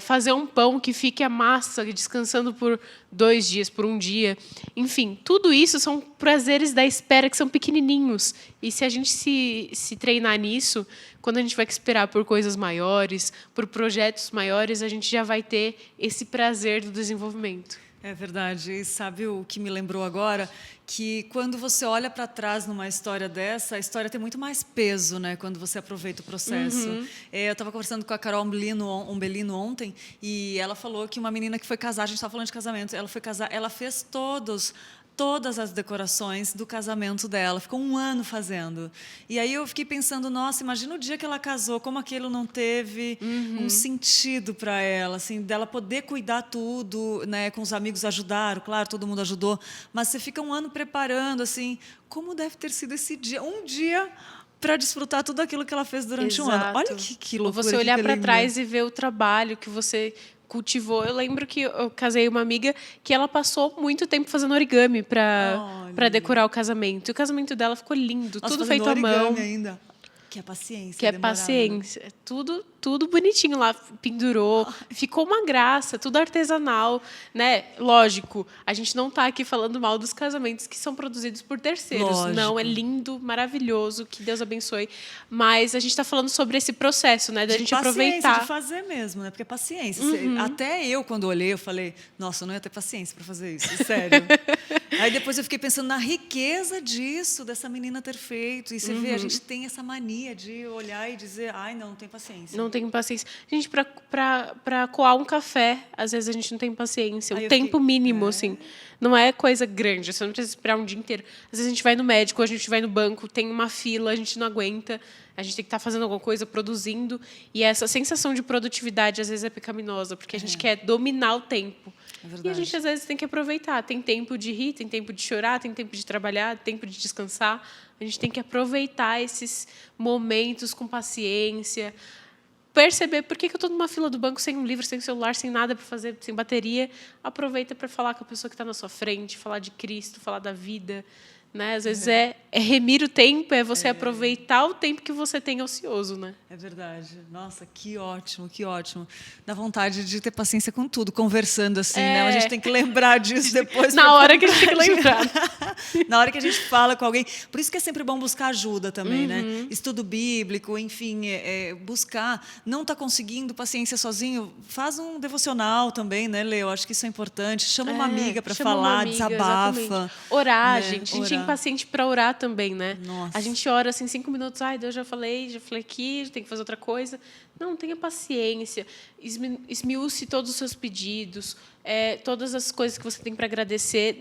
fazer um pão que fique a massa descansando por 2 dias, por 1 dia. Enfim, tudo isso são prazeres da espera que são pequenininhos. E se a gente se treinar nisso, quando a gente vai esperar por coisas maiores, por projetos maiores, a gente já vai ter esse prazer do desenvolvimento. É verdade. E sabe o que me lembrou agora? Que quando você olha para trás numa história dessa, a história tem muito mais peso, né? Quando você aproveita o processo. Eu estava conversando com a Carol Umbelino ontem e ela falou que uma menina que foi casar, a gente estava falando de casamento, ela foi casar, ela fez todas as decorações do casamento dela. Ficou 1 ano fazendo. E aí eu fiquei pensando, nossa, imagina o dia que ela casou, como aquilo não teve um sentido para ela, assim, dela poder cuidar tudo, né? Com os amigos ajudaram, claro, todo mundo ajudou, mas você fica 1 ano preparando, assim, como deve ter sido esse dia, um dia para desfrutar tudo aquilo que ela fez durante 1 ano. Olha que loucura. Ou você olhar que para lindo. trás e ver o trabalho que você cultivou. Eu lembro que eu casei uma amiga que ela passou muito tempo fazendo origami para decorar o casamento. E o casamento dela ficou lindo, Nossa, tudo fazendo feito à mão. origami ainda. Que é paciência. Que é demorada. paciência. Tudo bonitinho lá, pendurou. Ficou uma graça, tudo artesanal, né? Lógico, a gente não está aqui falando mal dos casamentos que são produzidos por terceiros. Lógico. Não, é lindo, maravilhoso, que Deus abençoe. Mas a gente está falando sobre esse processo, né? Da gente aproveitar. De fazer mesmo, né? Porque é paciência. Até eu, quando olhei, eu falei, nossa, eu não ia ter paciência para fazer isso, sério. Aí depois eu fiquei pensando na riqueza disso, dessa menina ter feito. E você vê, a gente tem essa mania de olhar e dizer, ai, não tem paciência. Não tenho paciência. Gente, para coar um café, às vezes a gente não tem paciência. Aí O eu tempo fiquei, mínimo, assim. Não é coisa grande. Você não precisa esperar um dia inteiro. Às vezes a gente vai no médico, a gente vai no banco, tem uma fila, a gente não aguenta. A gente tem que estar fazendo alguma coisa, produzindo. E essa sensação de produtividade, às vezes, é pecaminosa, porque a gente quer dominar o tempo. E a gente, às vezes, tem que aproveitar. Tem tempo de rir, tem tempo de chorar, tem tempo de trabalhar, tem tempo de descansar. A gente tem que aproveitar esses momentos com paciência. perceber por que eu estou numa fila do banco sem um livro, sem celular, sem nada para fazer, sem bateria. Aproveita para falar com a pessoa que está na sua frente, falar de Cristo, falar da vida. Né? Às vezes é remir o tempo, é você aproveitar o tempo que você tem ocioso. Né? É verdade. Nossa, que ótimo, que ótimo. Dá vontade de ter paciência com tudo, conversando assim, né? Mas a gente tem que lembrar disso depois. Na hora que a gente tem que lembrar. Na hora que a gente fala com alguém. Por isso que é sempre bom buscar ajuda também, né? Estudo bíblico, enfim, buscar. Não está conseguindo paciência sozinho, faz um devocional também, né, Lê? Eu acho que isso é importante. Chama uma amiga para falar, desabafa. Exatamente. Orar, né? gente. A gente tem paciente para orar também, né? Nossa. A gente ora assim 5 minutos. Ai, Deus, já falei aqui, tem que fazer outra coisa. Não, tenha paciência. Esmiúce todos os seus pedidos. Todas as coisas que você tem para agradecer.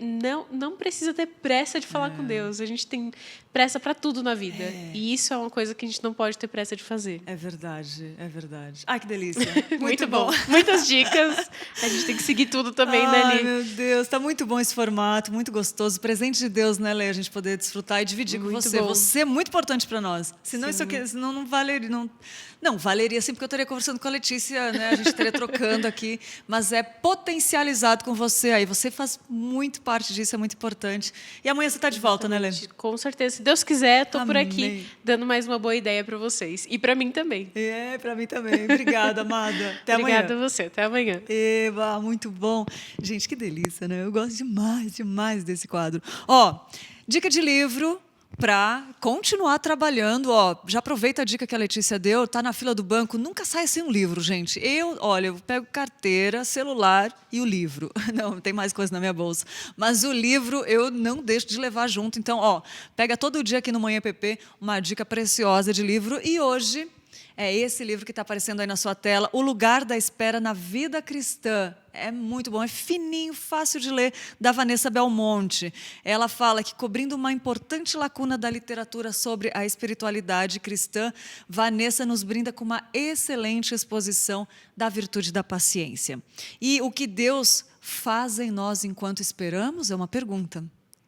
Não precisa ter pressa de falar com Deus. A gente tem pressa para tudo na vida. E isso é uma coisa que a gente não pode ter pressa de fazer. É verdade, é verdade. Ai, que delícia. Muito bom. Muitas dicas. A gente tem que seguir tudo também, né, Li? Ai, meu Deus, tá muito bom esse formato, muito gostoso. Presente de Deus, né, Lê? A gente poder desfrutar e dividir com Muito você. bom. Você é muito importante para nós. Senão isso aqui, senão não valeria. Não, valeria sim, porque eu estaria conversando com a Letícia, né? A gente estaria trocando aqui, mas é potencializado com você aí. Você faz muito parte disso, é muito importante. E amanhã você está de volta, né, Lê? Com certeza. Se Deus quiser, estou por aqui Amém. dando mais uma boa ideia para vocês. E para mim também. Para mim também. Obrigada, amada. Até amanhã. Obrigada a você. Até amanhã. Eba, muito bom. Gente, que delícia, né? Eu gosto demais, demais desse quadro. Ó, dica de livro para continuar trabalhando. Ó, já aproveita a dica que a Letícia deu, tá na fila do banco, nunca sai sem um livro, gente. Eu pego carteira, celular e o livro. Não, tem mais coisa na minha bolsa. Mas o livro eu não deixo de levar junto. Então, ó, pega todo dia aqui no Manhã PP uma dica preciosa de livro. E hoje é esse livro que está aparecendo aí na sua tela, O Lugar da Espera na Vida Cristã. É muito bom, é fininho, fácil de ler, da Vanessa Belmonte. Ela fala que, cobrindo uma importante lacuna da literatura sobre a espiritualidade cristã, Vanessa nos brinda com uma excelente exposição da virtude da paciência. E o que Deus faz em nós enquanto esperamos é uma pergunta.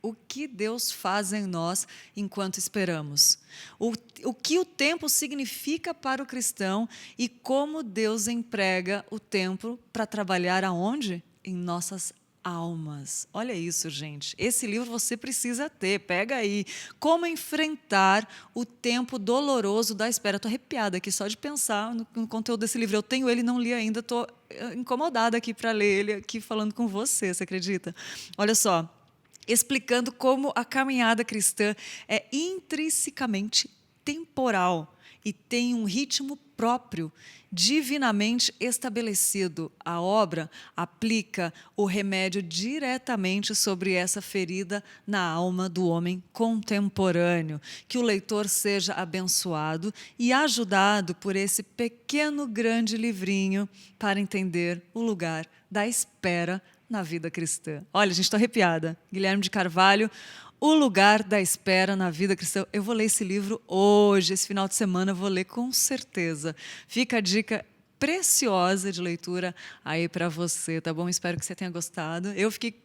O que Deus faz em nós enquanto esperamos? O que o tempo significa para o cristão e como Deus emprega o tempo para trabalhar aonde? Em nossas almas. Olha isso, gente. Esse livro você precisa ter. Pega aí. Como enfrentar o tempo doloroso da espera. Estou arrepiada aqui só de pensar no conteúdo desse livro. Eu tenho ele, não li ainda. Estou incomodada aqui para ler ele aqui falando com você. Você acredita? Olha só. Explicando como a caminhada cristã é intrinsecamente temporal e tem um ritmo próprio, divinamente estabelecido. A obra aplica o remédio diretamente sobre essa ferida na alma do homem contemporâneo. Que o leitor seja abençoado e ajudado por esse pequeno, grande livrinho para entender o lugar da espera na vida cristã. Olha, gente, estou arrepiada. Guilherme de Carvalho, O Lugar da Espera na Vida Cristã. Eu vou ler esse livro hoje, esse final de semana, eu vou ler com certeza. Fica a dica preciosa de leitura aí para você, tá bom? Espero que você tenha gostado. Eu fiquei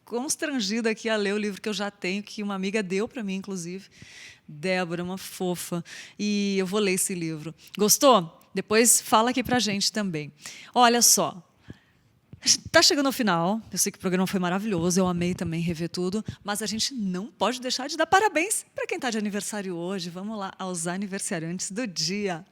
constrangida aqui a ler o livro que eu já tenho, que uma amiga deu para mim, inclusive. Débora, uma fofa. E eu vou ler esse livro. Gostou? Depois fala aqui pra gente também. Olha só. Está chegando ao final, eu sei que o programa foi maravilhoso, eu amei também rever tudo, mas a gente não pode deixar de dar parabéns para quem está de aniversário hoje. Vamos lá aos aniversariantes do dia.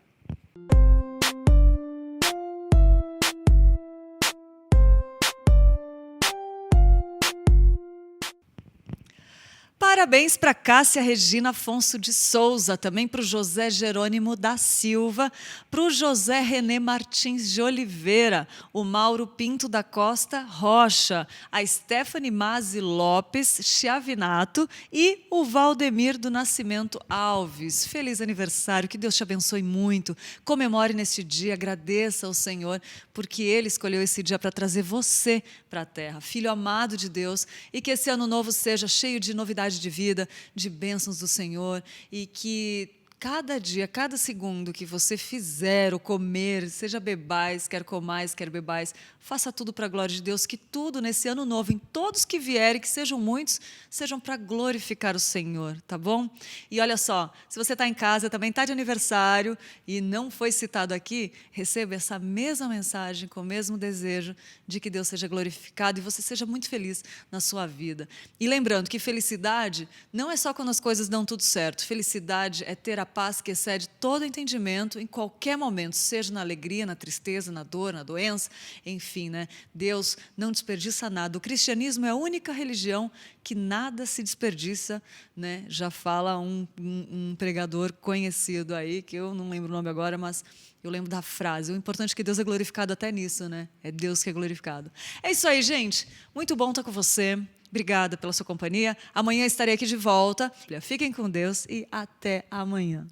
Parabéns para Cássia Regina Afonso de Souza, também para o José Jerônimo da Silva, para o José René Martins de Oliveira, o Mauro Pinto da Costa Rocha, a Stephanie Mazi Lopes Chiavinato e o Valdemir do Nascimento Alves. Feliz aniversário, que Deus te abençoe muito. Comemore neste dia, agradeça ao Senhor, porque Ele escolheu esse dia para trazer você para a terra. Filho amado de Deus, e que esse ano novo seja cheio de novidade de vida, de bênçãos do Senhor, e que cada dia, cada segundo que você fizer ou comer, seja bebais, quer comais, quer bebais, faça tudo para a glória de Deus, que tudo nesse ano novo, em todos que vierem, que sejam muitos, sejam para glorificar o Senhor, tá bom? E olha só, se você está em casa, também está de aniversário e não foi citado aqui, receba essa mesma mensagem com o mesmo desejo de que Deus seja glorificado e você seja muito feliz na sua vida. E lembrando que felicidade não é só quando as coisas dão tudo certo, felicidade é ter a paz que excede todo entendimento em qualquer momento, seja na alegria, na tristeza, na dor, na doença, enfim, né? Deus não desperdiça nada. O cristianismo é a única religião que nada se desperdiça, né? Já fala um pregador conhecido aí, que eu não lembro o nome agora, mas eu lembro da frase. O importante é que Deus é glorificado até nisso, né? É Deus que é glorificado. É isso aí, gente. Muito bom estar com você. Obrigada pela sua companhia. Amanhã estarei aqui de volta. Fiquem com Deus e até amanhã.